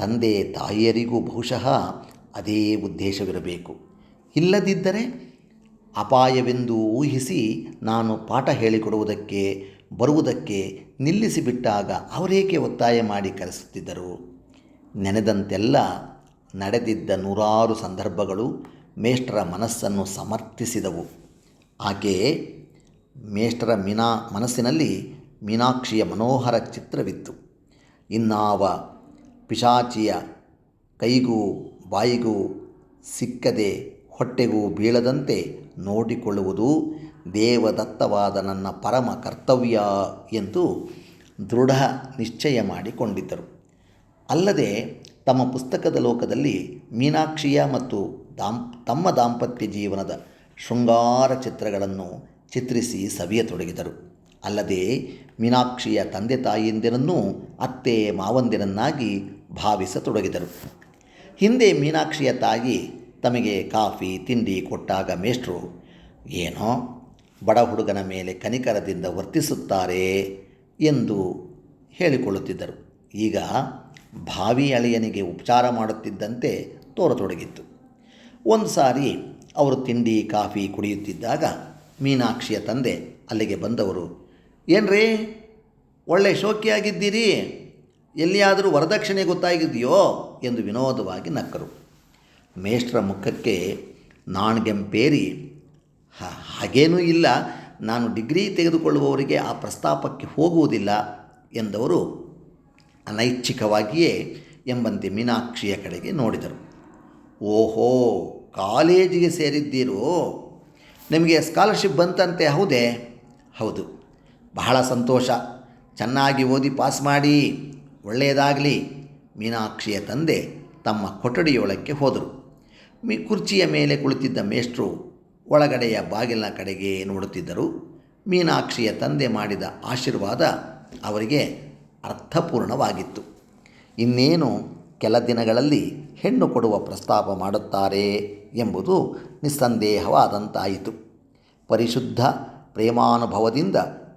ತಂದೆ ತಾಯಿಯರಿಗೂ ಬಹುಶಃ ಅದೇ ಉದ್ದೇಶವಿರಬೇಕು. ಇಲ್ಲದಿದ್ದರೆ ಅಪಾಯವೆಂದು ಊಹಿಸಿ ನಾನು ಪಾಠ ಹೇಳಿಕೊಡುವುದಕ್ಕೆ ಬರುವುದಕ್ಕೆ ನಿಲ್ಲಿಸಿಬಿಟ್ಟಾಗ ಅವರೇಕೆ ಒತ್ತಾಯ ಮಾಡಿ ಕರೆಸುತ್ತಿದ್ದರು? ನೆನೆದಂತೆಲ್ಲ ನಡೆದಿದ್ದ 100 ಸಂದರ್ಭಗಳು ಮೇಷ್ಟ್ರ ಮನಸ್ಸನ್ನು ಸಮರ್ಥಿಸಿದವು. ಆಕೆ ಮೇಷ್ಟ್ರ ಮನಸ್ಸಿನಲ್ಲಿ ಮೀನಾಕ್ಷಿಯ ಮನೋಹರ ಚಿತ್ರವಿತ್ತು. ಇನ್ನಾವ ಪಿಶಾಚಿಯ ಕೈಗೂ ಬಾಯಿಗೂ ಸಿಕ್ಕದೆ ಹೊಟ್ಟೆಗೂ ಬೀಳದಂತೆ ನೋಡಿಕೊಳ್ಳುವುದು ದೇವದತ್ತವಾದ ನನ್ನ ಪರಮ ಕರ್ತವ್ಯ ಎಂದು ದೃಢ ನಿಶ್ಚಯ ಮಾಡಿಕೊಂಡಿದ್ದರು. ಅಲ್ಲದೆ ತಮ್ಮ ಪುಸ್ತಕದ ಲೋಕದಲ್ಲಿ ಮೀನಾಕ್ಷಿಯ ಮತ್ತು ತಮ್ಮ ದಾಂಪತ್ಯ ಜೀವನದ ಶೃಂಗಾರ ಚಿತ್ರಗಳನ್ನು ಚಿತ್ರಿಸಿ ಸವಿಯತೊಡಗಿದರು. ಅಲ್ಲದೆ ಮೀನಾಕ್ಷಿಯ ತಂದೆ ತಾಯಿಯಂದಿರನ್ನೂ ಅತ್ತೆ ಮಾವಂದಿರನ್ನಾಗಿ ಭಾವಿಸತೊಡಗಿದರು. ಹಿಂದೆ ಮೀನಾಕ್ಷಿಯ ತಾಯಿ ತಮಗೆ ಕಾಫಿ ತಿಂಡಿ ಕೊಟ್ಟಾಗ ಮೇಷ್ಟ್ರು ಏನೋ ಬಡ ಹುಡುಗನ ಮೇಲೆ ಕನಿಕರದಿಂದ ವರ್ತಿಸುತ್ತಾರೆ ಎಂದು ಹೇಳಿಕೊಳ್ಳುತ್ತಿದ್ದರು. ಈಗ ಭಾವಿ ಅಳಿಯನಿಗೆ ಉಪಚಾರ ಮಾಡುತ್ತಿದ್ದಂತೆ ತೋರತೊಡಗಿತ್ತು. ಒಂದು ಸಾರಿ ಅವರು ತಿಂಡಿ ಕಾಫಿ ಕುಡಿಯುತ್ತಿದ್ದಾಗ ಮೀನಾಕ್ಷಿಯ ತಂದೆ ಅಲ್ಲಿಗೆ ಬಂದವರು, ಏನ್ರೀ ಒಳ್ಳೆ ಶೋಕಿಯಾಗಿದ್ದೀರಿ, ಎಲ್ಲಿಯಾದರೂ ವರದಕ್ಷಿಣೆ ಗೊತ್ತಾಗಿದೆಯೋ ಎಂದು ವಿನೋದವಾಗಿ ನಕ್ಕರು. ಮೇಷ್ಟ್ರ ಮುಖಕ್ಕೆ ನಾಣ್ಗೆಂಪೇರಿ, ಹಾಗೇನೂ ಇಲ್ಲ, ನಾನು ಡಿಗ್ರಿ ತೆಗೆದುಕೊಳ್ಳುವವರಿಗೆ ಆ ಪ್ರಸ್ತಾಪಕ್ಕೆ ಹೋಗುವುದಿಲ್ಲ ಎಂದವರು ಅನೈಚ್ಛಿಕವಾಗಿಯೇ ಎಂಬಂತೆ ಮೀನಾಕ್ಷಿಯ ಕಡೆಗೆ ನೋಡಿದರು. ಓಹೋ, ಕಾಲೇಜಿಗೆ ಸೇರಿದ್ದೀರೋ, ನಿಮಗೆ ಸ್ಕಾಲರ್ಶಿಪ್ ಬಂತಂತೆ, ಹೌದೇ? ಹೌದು, ಬಹಳ ಸಂತೋಷ, ಚೆನ್ನಾಗಿ ಓದಿ ಪಾಸ್ ಮಾಡಿ, ಒಳ್ಳೆಯದಾಗಲಿ. ಮೀನಾಕ್ಷಿಯ ತಂದೆ ತಮ್ಮ ಕೊಠಡಿಯೊಳಕ್ಕೆ ಹೋದರು. ಕುರ್ಚಿಯ ಮೇಲೆ ಕುಳಿತಿದ್ದ ಮೇಷ್ಟ್ರು ಒಳಗಡೆಯ ಬಾಗಿಲಿನ ಕಡೆಗೆ ನೋಡುತ್ತಿದ್ದರು. ಮೀನಾಕ್ಷಿಯ ತಂದೆ ಮಾಡಿದ ಆಶೀರ್ವಾದ ಅವರಿಗೆ ಅರ್ಥಪೂರ್ಣವಾಗಿತ್ತು. ಇನ್ನೇನು ಕೆಲ ದಿನಗಳಲ್ಲಿ ಹೆಣ್ಣು ಕೊಡುವ ಪ್ರಸ್ತಾಪ ಮಾಡುತ್ತಾರೆ ಎಂಬುದು ನಿಸ್ಸಂದೇಹವಾದಂತಾಯಿತು. ಪರಿಶುದ್ಧ ಪ್ರೇಮಾನುಭವದಿಂದ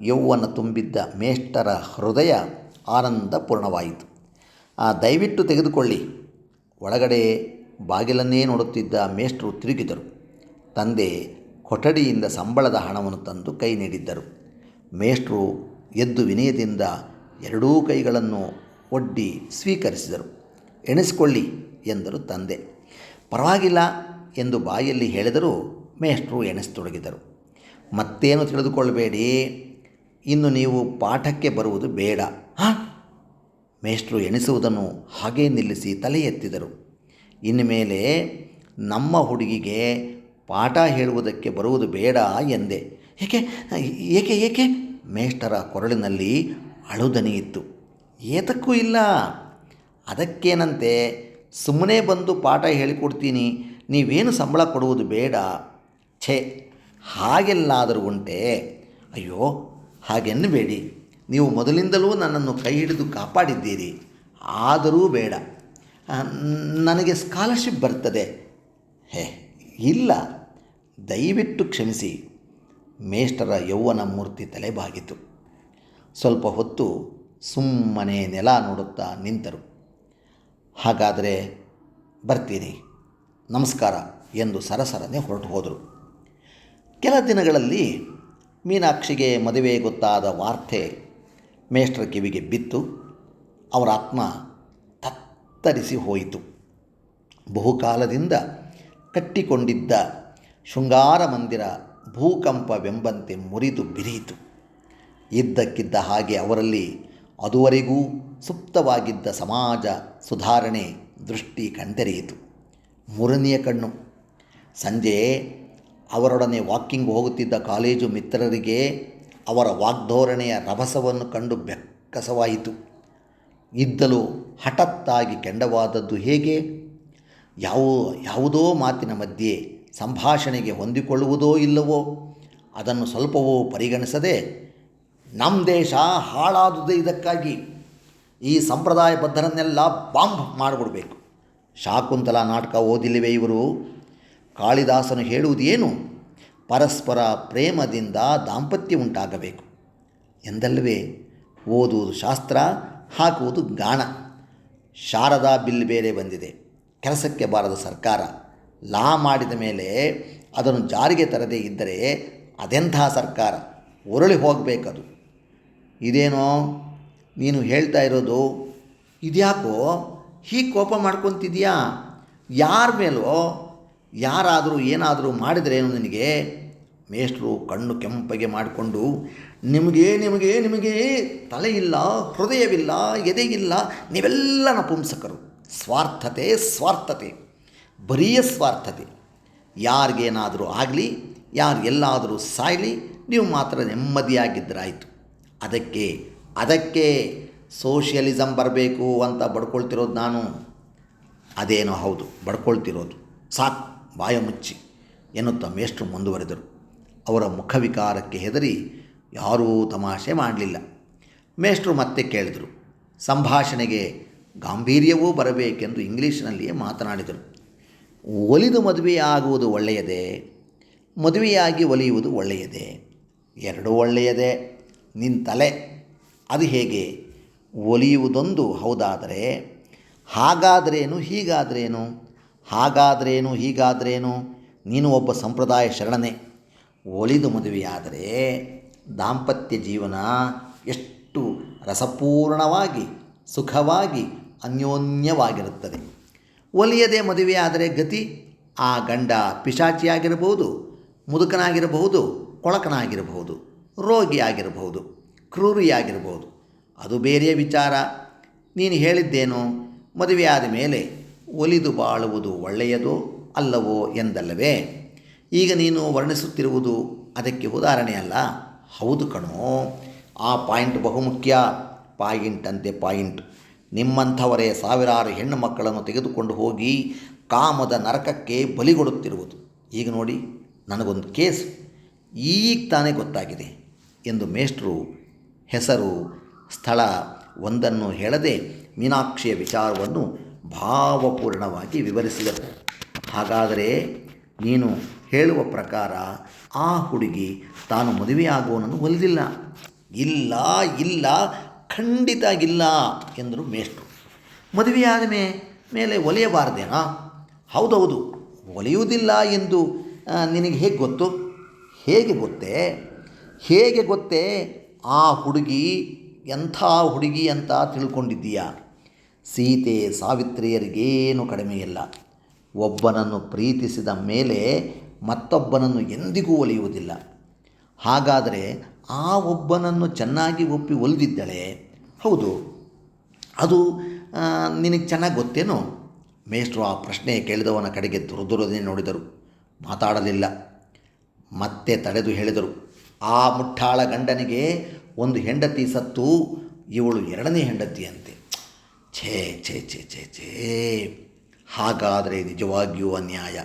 ಯೌವನ ತುಂಬಿದ್ದ ಮೇಷ್ಟರ ಹೃದಯ ಆನಂದಪೂರ್ಣವಾಯಿತು. ದಯವಿಟ್ಟು ತೆಗೆದುಕೊಳ್ಳಿ. ಒಳಗಡೆ ಬಾಗಿಲನ್ನೇ ನೋಡುತ್ತಿದ್ದ ಮೇಷ್ಟ್ರು ತಿರುಗಿದರು. ತಂದೆ ಕೊಠಡಿಯಿಂದ ಸಂಬಳದ ಹಣವನ್ನು ತಂದು ಕೈ ನೀಡಿದ್ದರು. ಮೇಷ್ಟ್ರು ಎದ್ದು ವಿನಯದಿಂದ ಎರಡೂ ಕೈಗಳನ್ನು ಒಡ್ಡಿ ಸ್ವೀಕರಿಸಿದರು. ಎಣಿಸಿಕೊಳ್ಳಿ ಎಂದರು ತಂದೆ. ಪರವಾಗಿಲ್ಲ ಎಂದು ಬಾಯಲ್ಲಿ ಹೇಳಿದರೂ ಮೇಷ್ಟ್ರು ಎಣಿಸತೊಡಗಿದರು. ಮತ್ತೇನು ತಿಳಿದುಕೊಳ್ಳಬೇಡಿ, ಇನ್ನು ನೀವು ಪಾಠಕ್ಕೆ ಬರುವುದು ಬೇಡ. ಮೇಷ್ಟ್ರು ಎಣಿಸುವುದನ್ನು ಹಾಗೇ ನಿಲ್ಲಿಸಿ ತಲೆ ಎತ್ತಿದರು. ಇನ್ನು ಮೇಲೆ ನಮ್ಮ ಹುಡುಗಿಗೆ ಪಾಠ ಹೇಳುವುದಕ್ಕೆ ಬರುವುದು ಬೇಡ ಎಂದೆ. ಏಕೆ ಏಕೆ ಏಕೆ ಮೇಷ್ಟರ ಕೊರಳಿನಲ್ಲಿ ಅಳುದನಿಯಿತ್ತು. ಏತಕ್ಕೂ ಇಲ್ಲ, ಅದಕ್ಕೇನಂತೆ, ಸುಮ್ಮನೆ ಬಂದು ಪಾಠ ಹೇಳಿಕೊಡ್ತೀನಿ, ನೀವೇನು ಸಂಬಳ ಕೊಡುವುದು ಬೇಡ. ಛೇ, ಹಾಗೆಲ್ಲಾದರೂ ಉಂಟೆ? ಅಯ್ಯೋ, ಹಾಗೆನ್ನಬೇಡಿ, ನೀವು ಮೊದಲಿಂದಲೂ ನನ್ನನ್ನು ಕೈ ಹಿಡಿದು ಕಾಪಾಡಿದ್ದೀರಿ. ಆದರೂ ಬೇಡ, ನನಗೆ ಸ್ಕಾಲರ್ಶಿಪ್ ಬರ್ತದೆ. ಇಲ್ಲ, ದಯವಿಟ್ಟು ಕ್ಷಮಿಸಿ. ಮೇಷ್ಟರ ಯೌವನ ಮೂರ್ತಿ ತಲೆಬಾಗಿತು. ಸ್ವಲ್ಪ ಹೊತ್ತು ಸುಮ್ಮನೆ ನೆಲ ನೋಡುತ್ತಾ ನಿಂತರು. ಹಾಗಾದರೆ ಬರ್ತೀನಿ, ನಮಸ್ಕಾರ ಎಂದು ಸರಸರನೆ ಹೊರಟು ಹೋದರು. ಕೆಲ ದಿನಗಳಲ್ಲಿ ಮೀನಾಕ್ಷಿಗೆ ಮದುವೆ ಗೊತ್ತಾದ ವಾರ್ತೆ ಮೇಷ್ಟ್ರ ಕಿವಿಗೆ ಬಿತ್ತು. ಅವರ ಆತ್ಮ ತತ್ತರಿಸಿ ಹೋಯಿತು. ಬಹುಕಾಲದಿಂದ ಕಟ್ಟಿಕೊಂಡಿದ್ದ ಶೃಂಗಾರ ಮಂದಿರ ಭೂಕಂಪವೆಂಬಂತೆ ಮುರಿದು ಬಿರಿಯಿತು. ಇದ್ದಕ್ಕಿದ್ದ ಹಾಗೆ ಅವರಲ್ಲಿ ಅದುವರೆಗೂ ಸುಪ್ತವಾಗಿದ್ದ ಸಮಾಜ ಸುಧಾರಣೆ ದೃಷ್ಟಿ ಕಣ್ತೆರೆಯಿತು. ಮೂರನೆಯ ಕಣ್ಣು. ಸಂಜೆ ಅವರೊಡನೆ ವಾಕಿಂಗ್ ಹೋಗುತ್ತಿದ್ದ ಕಾಲೇಜು ಮಿತ್ರರಿಗೆ ಅವರ ವಾಗ್ಧೋರಣೆಯ ರಭಸವನ್ನು ಕಂಡು ಬೆಕ್ಕಸವಾಯಿತು. ಇದ್ದಲು ಹಠತ್ತಾಗಿ ಕೆಂಡವಾದದ್ದು ಹೇಗೆ? ಯಾವುದೋ ಮಾತಿನ ಮಧ್ಯೆ ಸಂಭಾಷಣೆಗೆ ಹೊಂದಿಕೊಳ್ಳುವುದೋ ಇಲ್ಲವೋ ಅದನ್ನು ಸ್ವಲ್ಪವೂ ಪರಿಗಣಿಸದೆ, ನಮ್ಮ ದೇಶ ಹಾಳಾದುದೇ ಇದಕ್ಕಾಗಿ, ಈ ಸಂಪ್ರದಾಯಬದ್ಧರನ್ನೆಲ್ಲ ಬಾಂಬ್ ಮಾಡಿಬಿಡಬೇಕು. ಶಾಕುಂತಲ ನಾಟಕ ಓದಿಲ್ಲವೇ ಇವರು? ಕಾಳಿದಾಸನು ಹೇಳುವುದೇನು? ಪರಸ್ಪರ ಪ್ರೇಮದಿಂದ ದಾಂಪತ್ಯ ಉಂಟಾಗಬೇಕು ಎಂದಲ್ಲವೇ? ಓದುವುದು ಶಾಸ್ತ್ರ, ಹಾಕುವುದು ಗಾಣ. ಶಾರದಾ ಬಿಲ್ ಬೇರೆ ಬಂದಿದೆ. ಕೆಲಸಕ್ಕೆ ಬಾರದ ಸರ್ಕಾರ ಲಾ ಮಾಡಿದ ಮೇಲೆ ಅದನ್ನು ಜಾರಿಗೆ ತರದೇ ಇದ್ದರೆ ಅದೆಂಥ ಸರ್ಕಾರ? ಉರುಳಿ ಹೋಗಬೇಕದು. ಇದೇನೋ ನೀನು ಹೇಳ್ತಾ ಇರೋದು? ಇದ್ಯಾಕೋ ಹೀಗೆ ಕೋಪ ಮಾಡ್ಕೊತಿದೆಯಾ? ಯಾರ ಮೇಲೋ? ಯಾರಾದರೂ ಏನಾದರೂ ಮಾಡಿದ್ರೇನು ನಿನಗೆ? ಮೇಷ್ಟ್ರು ಕಣ್ಣು ಕೆಂಪಗೆ ಮಾಡಿಕೊಂಡು, ನಿಮಗೆ ತಲೆ ಇಲ್ಲ, ಹೃದಯವಿಲ್ಲ, ಎದೆಯಿಲ್ಲ, ನೀವೆಲ್ಲ ನಪುಂಸಕರು. ಸ್ವಾರ್ಥತೆ, ಬರೀ ಸ್ವಾರ್ಥತೆ. ಯಾರಿಗೇನಾದರೂ ಆಗಲಿ, ಯಾರು ಎಲ್ಲಾದರೂ ಸಾಯಲಿ, ನೀವು ಮಾತ್ರ ನೆಮ್ಮದಿಯಾಗಿದ್ದರಾಯಿತು. ಅದಕ್ಕೆ ಸೋಷಿಯಲಿಸಮ್ ಬರಬೇಕು ಅಂತ ಬಡ್ಕೊಳ್ತಿರೋದು ನಾನು. ಅದೇನೋ ಹೌದು, ಬಡ್ಕೊಳ್ತಿರೋದು. ಸಾಕು, ಬಾಯ ಮುಚ್ಚಿ ಎನ್ನುತ್ತಾ ಮೇಷ್ಟ್ರು ಮುಂದುವರೆದರು. ಅವರ ಮುಖವಿಕಾರಕ್ಕೆ ಹೆದರಿ ಯಾರೂ ತಮಾಷೆ ಮಾಡಲಿಲ್ಲ. ಮೇಷ್ಟ್ರು ಮತ್ತೆ ಕೇಳಿದರು. ಸಂಭಾಷಣೆಗೆ ಗಾಂಭೀರ್ಯವೂ ಬರಬೇಕೆಂದು ಇಂಗ್ಲೀಷ್ನಲ್ಲಿಯೇ ಮಾತನಾಡಿದರು. ಒಲಿದು ಮದುವೆಯಾಗುವುದು ಒಳ್ಳೆಯದೇ? ಮದುವೆಯಾಗಿ ಒಲಿಯುವುದು ಒಳ್ಳೆಯದೇ? ಎರಡೂ ಒಳ್ಳೆಯದೇ. ನಿನ್ನ ತಲೆ ಅದು ಹೇಗೆ? ಒಲಿಯುವುದೊಂದು ಹೌದಾದರೆ ಹಾಗಾದ್ರೇನು ಹೀಗಾದ್ರೇನು? ನೀನು ಒಬ್ಬ ಸಂಪ್ರದಾಯ ಶರಣನೇ. ಒಲಿದು ಮದುವೆಯಾದರೆ ದಾಂಪತ್ಯ ಜೀವನ ಎಷ್ಟು ರಸಪೂರ್ಣವಾಗಿ, ಸುಖವಾಗಿ, ಅನ್ಯೋನ್ಯವಾಗಿರುತ್ತದೆ. ಒಲಿಯದೆ ಮದುವೆಯಾದರೆ ಗತಿ? ಆ ಗಂಡ ಪಿಶಾಚಿಯಾಗಿರಬಹುದು, ಮುದುಕನಾಗಿರಬಹುದು, ಕೊಳಕನಾಗಿರಬಹುದು, ರೋಗಿಯಾಗಿರಬಹುದು, ಕ್ರೂರಿಯಾಗಿರಬಹುದು. ಅದು ಬೇರೆಯ ವಿಚಾರ. ನೀನು ಹೇಳಿದ್ದೇನು? ಮದುವೆಯಾದ ಮೇಲೆ ಒಲಿದು ಬಾಳುವುದು ಒಳ್ಳೆಯದೋ ಅಲ್ಲವೋ ಎಂದಲ್ಲವೇ? ಈಗ ನೀನು ವರ್ಣಿಸುತ್ತಿರುವುದು ಅದಕ್ಕೆ ಉದಾಹರಣೆಯಲ್ಲ. ಹೌದು ಕಣೋ, ಆ ಪಾಯಿಂಟ್ ಬಹುಮುಖ್ಯ. ಪಾಯಿಂಟ್. ನಿಮ್ಮಂಥವರೇ ಸಾವಿರಾರು ಹೆಣ್ಣು ಮಕ್ಕಳನ್ನು ತೆಗೆದುಕೊಂಡು ಹೋಗಿ ಕಾಮದ ನರಕಕ್ಕೆ ಬಲಿಗೊಡುತ್ತಿರುವುದು. ಈಗ ನೋಡಿ, ನನಗೊಂದು ಕೇಸ್ ಈಗ ತಾನೇ ಗೊತ್ತಾಗಿದೆ ಎಂದು ಮೇಷ್ಟ್ರು ಹೆಸರು, ಸ್ಥಳ ಒಂದನ್ನು ಹೇಳದೆ ಮೀನಾಕ್ಷಿಯ ವಿಚಾರವನ್ನು ಭಾವಪೂರ್ಣವಾಗಿ ವಿವರಿಸಿದರು. ಹಾಗಾದರೆ ನೀನು ಹೇಳುವ ಪ್ರಕಾರ ಆ ಹುಡುಗಿ ತಾನು ಮದುವೆಯಾಗುವವನನ್ನು ಒಲಿದಿಲ್ಲ? ಇಲ್ಲ, ಖಂಡಿತ ಇಲ್ಲ ಎಂದರು ಮೇಷ್ಟ್ರು. ಮದುವೆಯಾದ ಮೇಲೆ ಒಲಿಯಬಾರದೇನಾ? ಹೌದೌದು, ಒಲಿಯುವುದಿಲ್ಲ ಎಂದು ನಿನಗೆ ಹೇಗೆ ಗೊತ್ತು? ಹೇಗೆ ಗೊತ್ತೇ? ಆ ಹುಡುಗಿ ಎಂಥ ಹುಡುಗಿ ಅಂತ ತಿಳ್ಕೊಂಡಿದ್ದೀಯಾ? ಸೀತೆ ಸಾವಿತ್ರಿಯರಿಗೇನು ಕಡಿಮೆಯಿಲ್ಲ. ಒಬ್ಬನನ್ನು ಪ್ರೀತಿಸಿದ ಮೇಲೆ ಮತ್ತೊಬ್ಬನನ್ನು ಎಂದಿಗೂ ಒಲಿಯುವುದಿಲ್ಲ. ಹಾಗಾದರೆ ಆ ಒಬ್ಬನನ್ನು ಚೆನ್ನಾಗಿ ಒಪ್ಪಿ ಒಲಿದಿದ್ದಳೆ? ಹೌದು, ಅದು ನಿನಗೆ ಚೆನ್ನಾಗಿ ಗೊತ್ತೇನೋ? ಮೇಷ್ಟ್ರು ಆ ಪ್ರಶ್ನೆ ಕೇಳಿದವನ ಕಡೆಗೆ ದುರ್ದುರನೆ ನೋಡಿದರು. ಮಾತಾಡಲಿಲ್ಲ. ಮತ್ತೆ ತಡೆದು ಹೇಳಿದರು. ಆ ಮುಟ್ಟಾಳ ಗಂಡನಿಗೆ ಒಂದು ಹೆಂಡತಿ ಸತ್ತು, ಇವಳು ಎರಡನೇ ಹೆಂಡತಿಯಂತೆ. ಛೇ, ಹಾಗಾದರೆ ನಿಜವಾಗಿಯೂ ಅನ್ಯಾಯ.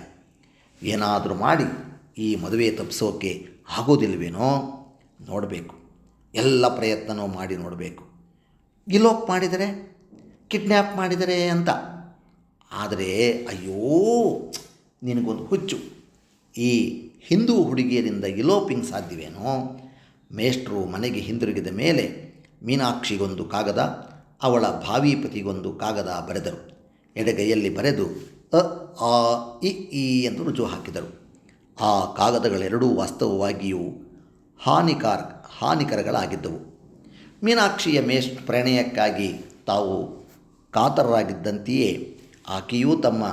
ಏನಾದರೂ ಮಾಡಿ ಈ ಮದುವೆ ತಪ್ಪಿಸೋಕೆ ಆಗೋದಿಲ್ವೇನೋ? ನೋಡಬೇಕು, ಎಲ್ಲ ಪ್ರಯತ್ನವೂ ಮಾಡಿ ನೋಡಬೇಕು. ಗಿಲೋಪ್ ಮಾಡಿದರೆ, ಕಿಡ್ನ್ಯಾಪ್ ಮಾಡಿದರೆ ಅಂತ. ಆದರೆ ಅಯ್ಯೋ, ನಿನಗೊಂದು ಹುಚ್ಚು. ಈ ಹಿಂದೂ ಹುಡುಗಿಯರಿಂದ ಇಲೋಪಿಂಗ್ ಸಾಧ್ಯವೇನೋ? ಮೇಷ್ಟ್ರು ಮನೆಗೆ ಹಿಂದಿರುಗಿದ ಮೇಲೆ ಮೀನಾಕ್ಷಿಗೊಂದು ಕಾಗದ, ಅವಳ ಭಾವಿ ಪತಿಗೊಂದು ಕಾಗದ ಬರೆದರು. ಎಡಗೈಯಲ್ಲಿ ಬರೆದು ಅ ಆ ಇ ಈ ಎಂದು ರುಜು ಹಾಕಿದರು. ಆ ಕಾಗದಗಳೆರಡೂ ವಾಸ್ತವವಾಗಿಯೂ ಹಾನಿಕರಗಳಾಗಿದ್ದವು. ಮೀನಾಕ್ಷಿಯ ಪ್ರಣಯಕ್ಕಾಗಿ ತಾವು ಕಾತರರಾಗಿದ್ದಂತೆಯೇ ಆಕೆಯೂ ತಮ್ಮ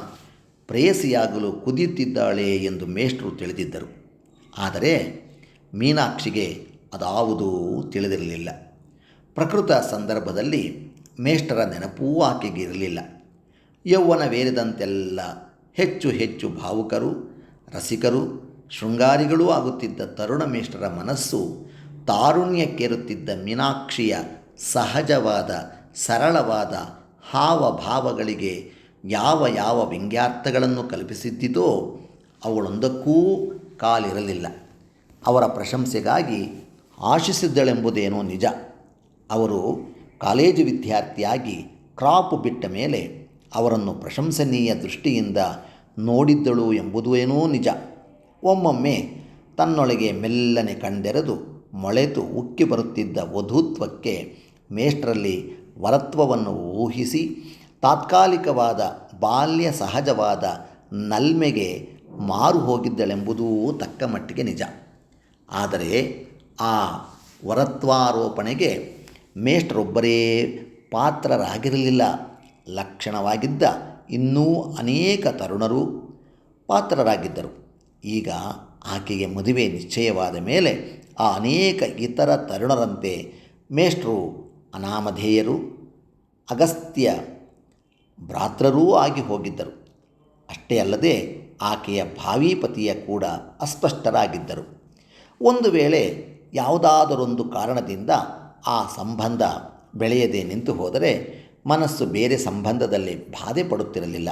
ಪ್ರೇಯಸಿಯಾಗಲು ಕುದಿಯುತ್ತಿದ್ದಾಳೆ ಎಂದು ಮೇಷ್ಟ್ರು ತಿಳಿದಿದ್ದರು. ಆದರೆ ಮೀನಾಕ್ಷಿಗೆ ಅದಾವುದೂ ತಿಳಿದಿರಲಿಲ್ಲ. ಪ್ರಕೃತ ಸಂದರ್ಭದಲ್ಲಿ ಮೇಷ್ಟ್ರ ನೆನಪೂ ಆಕೆಗೆ ಇರಲಿಲ್ಲ. ಯೌವನವೇರಿದಂತೆಲ್ಲ ಹೆಚ್ಚು ಭಾವುಕರು, ರಸಿಕರು, ಶೃಂಗಾರಿಗಳೂ ಆಗುತ್ತಿದ್ದ ತರುಣ ಮೇಷ್ಟ್ರ ಮನಸ್ಸು ತಾರುಣ್ಯಕ್ಕೇರುತ್ತಿದ್ದ ಮೀನಾಕ್ಷಿಯ ಸಹಜವಾದ, ಸರಳವಾದ ಹಾವಭಾವಗಳಿಗೆ ಯಾವ ವ್ಯಂಗ್ಯಾರ್ಥಗಳನ್ನು ಕಲ್ಪಿಸಿದ್ದಿತೋ ಅವಳೊಂದಕ್ಕೂ ಕಾಲಿರಲಿಲ್ಲ. ಅವರ ಪ್ರಶಂಸೆಗಾಗಿ ಆಶಿಸಿದ್ದಳೆಂಬುದೇನೋ ನಿಜ. ಅವರು ಕಾಲೇಜು ವಿದ್ಯಾರ್ಥಿಯಾಗಿ ಕ್ರಾಪ್ ಬಿಟ್ಟ ಮೇಲೆ ಅವರನ್ನು ಪ್ರಶಂಸನೀಯ ದೃಷ್ಟಿಯಿಂದ ನೋಡಿದ್ದಳು ಎಂಬುದೇನೋ ನಿಜ. ಒಮ್ಮೊಮ್ಮೆ ತನ್ನೊಳಗೆ ಮೆಲ್ಲನೆ ಕಣ್ಣೆರೆದು ಮೊಳೆತು ಉಕ್ಕಿ ಬರುತ್ತಿದ್ದ ವಧೂತ್ವಕ್ಕೆ ಮೇಷ್ಟ್ರಲ್ಲಿ ವರತ್ವವನ್ನು ಊಹಿಸಿ ತಾತ್ಕಾಲಿಕವಾದ ಬಾಲ್ಯ ಸಹಜವಾದ ನಲ್ಮೆಗೆ ಮಾರು ಹೋಗಿದ್ದಳೆಂಬುದೂ ತಕ್ಕ ಮಟ್ಟಿಗೆ ನಿಜ. ಆದರೆ ಆ ವರತ್ವಾರೋಪಣೆಗೆ ಮೇಷ್ಟ್ರೊಬ್ಬರೇ ಪಾತ್ರರಾಗಿರಲಿಲ್ಲ. ಲಕ್ಷಣವಾಗಿದ್ದ ಇನ್ನೂ ಅನೇಕ ತರುಣರು, ಪಾತ್ರರಾಗಿದ್ದರು. ಈಗ ಆಕೆಗೆ ಮದುವೆ ನಿಶ್ಚಯವಾದ ಮೇಲೆ ಆ ಅನೇಕ ಇತರ ತರುಣರಂತೆ ಮೇಷ್ಟ್ರು ಅನಾಮಧೇಯರು, ಅಗಸ್ತ್ಯ ಭ್ರಾತೃರೂ ಆಗಿ ಹೋಗಿದ್ದರು. ಅಷ್ಟೇ ಅಲ್ಲದೆ ಆಕೆಯ ಭಾವಿ ಪತಿಯ ಕೂಡ ಅಸ್ಪಷ್ಟರಾಗಿದ್ದರು. ಒಂದು ವೇಳೆ ಯಾವುದಾದರೊಂದು ಕಾರಣದಿಂದ ಆ ಸಂಬಂಧ ಬೆಳೆಯದೆ ನಿಂತು ಹೋದರೆ ಮನಸ್ಸು ಬೇರೆ ಸಂಬಂಧದಲ್ಲಿ ಬಾಧೆ ಪಡುತ್ತಿರಲಿಲ್ಲ.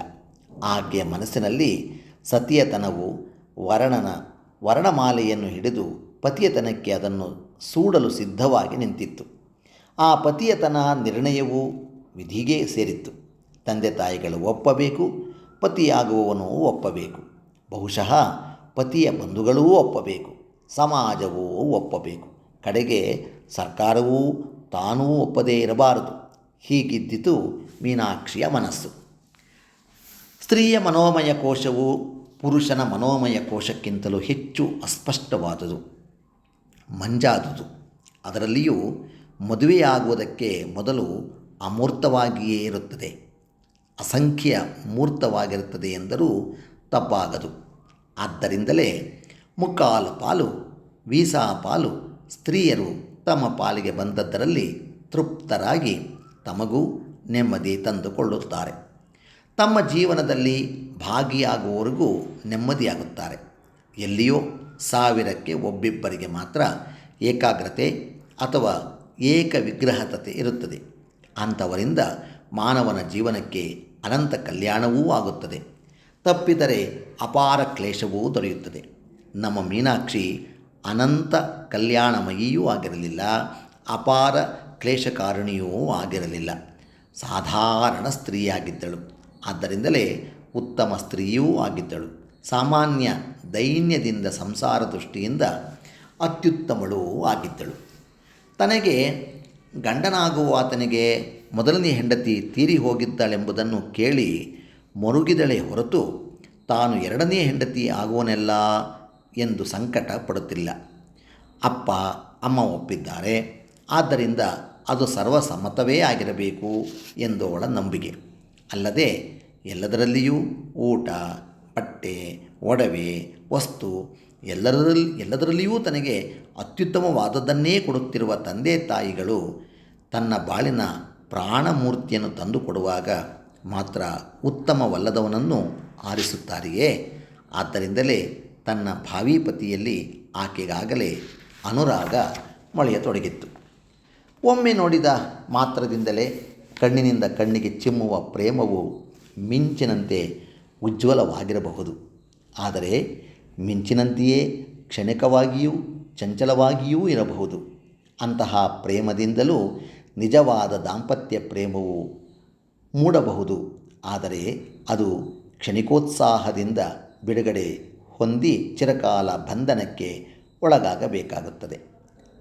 ಆಕೆಯ ಮನಸ್ಸಿನಲ್ಲಿ ಸತಿಯತನವು ವರ್ಣಮಾಲೆಯನ್ನು ಹಿಡಿದು ಪತಿಯತನಕ್ಕೆ ಅದನ್ನು ಸೂಡಲು ಸಿದ್ಧವಾಗಿ ನಿಂತಿತ್ತು. ಆ ಪತಿಯತನ ನಿರ್ಣಯವೂ ವಿಧಿಗೆ ಸೇರಿತ್ತು. ತಂದೆ ತಾಯಿಗಳು ಒಪ್ಪಬೇಕು, ಪತಿಯಾಗುವವನು ಒಪ್ಪಬೇಕು, ಬಹುಶಃ ಪತಿಯ ಬಂಧುಗಳೂ ಒಪ್ಪಬೇಕು, ಸಮಾಜವೂ ಒಪ್ಪಬೇಕು, ಕಡೆಗೆ ಸರ್ಕಾರವೂ ತಾನೂ ಒಪ್ಪದೇ ಇರಬಾರದು. ಹೀಗಿದ್ದಿತು ಮೀನಾಕ್ಷಿಯ ಮನಸ್ಸು. ಸ್ತ್ರೀಯ ಮನೋಮಯ ಕೋಶವು ಪುರುಷನ ಮನೋಮಯ ಕೋಶಕ್ಕಿಂತಲೂ ಹೆಚ್ಚು ಅಸ್ಪಷ್ಟವಾದುದು, ಮಂಜಾದುದು. ಅದರಲ್ಲಿಯೂ ಮದುವೆಯಾಗುವುದಕ್ಕೆ ಮೊದಲು ಅಮೂರ್ತವಾಗಿಯೇ ಇರುತ್ತದೆ, ಅಸಂಖ್ಯ ಮೂರ್ತವಾಗಿರುತ್ತದೆ ಎಂದರೂ ತಪ್ಪಾಗದು. ಆದ್ದರಿಂದಲೇ ಮುಕ್ಕಾಲು ಪಾಲು ವೀಸಾ ಪಾಲು ಸ್ತ್ರೀಯರು ತಮ್ಮ ಪಾಲಿಗೆ ಬಂದದ್ದರಲ್ಲಿ ತೃಪ್ತರಾಗಿ ತಮಗೂ ನೆಮ್ಮದಿ ತಂದುಕೊಳ್ಳುತ್ತಾರೆ. ತಮ್ಮ ಜೀವನದಲ್ಲಿ ಭಾಗಿಯಾಗುವವರೆಗೂ ನೆಮ್ಮದಿಯಾಗುತ್ತಾರೆ. ಎಲ್ಲಿಯೋ 1000ಕ್ಕೆ ಒಬ್ಬಿಬ್ಬರಿಗೆ ಮಾತ್ರ ಏಕಾಗ್ರತೆ ಅಥವಾ ಏಕವಿಗ್ರಹತೆ ಇರುತ್ತದೆ. ಅಂಥವರಿಂದ ಮಾನವನ ಜೀವನಕ್ಕೆ ಅನಂತ ಕಲ್ಯಾಣವೂ ಆಗುತ್ತದೆ, ತಪ್ಪಿದರೆ ಅಪಾರ ಕ್ಲೇಶವೂ ದೊರೆಯುತ್ತದೆ. ನಮ್ಮ ಮೀನಾಕ್ಷಿ ಅನಂತ ಕಲ್ಯಾಣಮಯಿಯೂ ಆಗಿರಲಿಲ್ಲ, ಅಪಾರ ಕ್ಲೇಶಕಾರಿಣಿಯೂ ಆಗಿರಲಿಲ್ಲ. ಸಾಧಾರಣ ಸ್ತ್ರೀಯಾಗಿದ್ದಳು. ಆದ್ದರಿಂದಲೇ ಉತ್ತಮ ಸ್ತ್ರೀಯೂ ಆಗಿದ್ದಳು. ಸಾಮಾನ್ಯ ದೈನ್ಯದಿಂದ ಸಂಸಾರ ದೃಷ್ಟಿಯಿಂದ ಅತ್ಯುತ್ತಮಳೂ ಆಗಿದ್ದಳು. ತನಗೆ ಗಂಡನಾಗುವ ಆತನಿಗೆ ಮೊದಲನೇ ಹೆಂಡತಿ ತೀರಿ ಹೋಗಿದ್ದಾಳೆಂಬುದನ್ನು ಕೇಳಿ ಮರುಗಿದಳೆ ಹೊರತು ತಾನು ಎರಡನೇ ಹೆಂಡತಿ ಆಗುವನೆಲ್ಲ ಎಂದು ಸಂಕಟ ಪಡುತ್ತಿಲ್ಲ. ಅಪ್ಪ ಅಮ್ಮ ಒಪ್ಪಿದ್ದಾರೆ, ಆದ್ದರಿಂದ ಅದು ಸರ್ವಸಮ್ಮತವೇ ಆಗಿರಬೇಕು ಎಂದು ಅವಳ ನಂಬಿಕೆ. ಅಲ್ಲದೆ ಎಲ್ಲದರಲ್ಲಿಯೂ ಊಟ, ಬಟ್ಟೆ, ಒಡವೆ, ವಸ್ತು ಎಲ್ಲದರಲ್ಲಿಯೂ ತನಗೆ ಅತ್ಯುತ್ತಮವಾದದ್ದನ್ನೇ ಕೊಡುತ್ತಿರುವ ತಂದೆ ತಾಯಿಗಳು ತನ್ನ ಬಾಳಿನ ಪ್ರಾಣಮೂರ್ತಿಯನ್ನು ತಂದುಕೊಡುವಾಗ ಮಾತ್ರ ಉತ್ತಮವಲ್ಲದವನನ್ನು ಆರಿಸುತ್ತಾರೆಯೇ? ಆದ್ದರಿಂದಲೇ ತನ್ನ ಭಾವಿ ಪತಿಯಲ್ಲಿ ಆಕೆಗಾಗಲೇ ಅನುರಾಗ ಮೊಳೆಯತೊಡಗಿತ್ತು. ಒಮ್ಮೆ ನೋಡಿದ ಮಾತ್ರದಿಂದಲೇ ಕಣ್ಣಿನಿಂದ ಕಣ್ಣಿಗೆ ಚಿಮ್ಮುವ ಪ್ರೇಮವು ಮಿಂಚಿನಂತೆ ಉಜ್ವಲವಾಗಿರಬಹುದು. ಆದರೆ ಮಿಂಚಿನಂತೆಯೇ ಕ್ಷಣಿಕವಾಗಿಯೂ ಚಂಚಲವಾಗಿಯೂ ಇರಬಹುದು. ಅಂತಹ ಪ್ರೇಮದಿಂದಲೂ ನಿಜವಾದ ದಾಂಪತ್ಯ ಪ್ರೇಮವು ಮೂಡಬಹುದು. ಆದರೆ ಅದು ಕ್ಷಣಿಕೋತ್ಸಾಹದಿಂದ ಬಿಡುಗಡೆ ಹೊಂದಿ ಚಿರಕಾಲ ಬಂಧನಕ್ಕೆ ಒಳಗಾಗಬೇಕಾಗುತ್ತದೆ.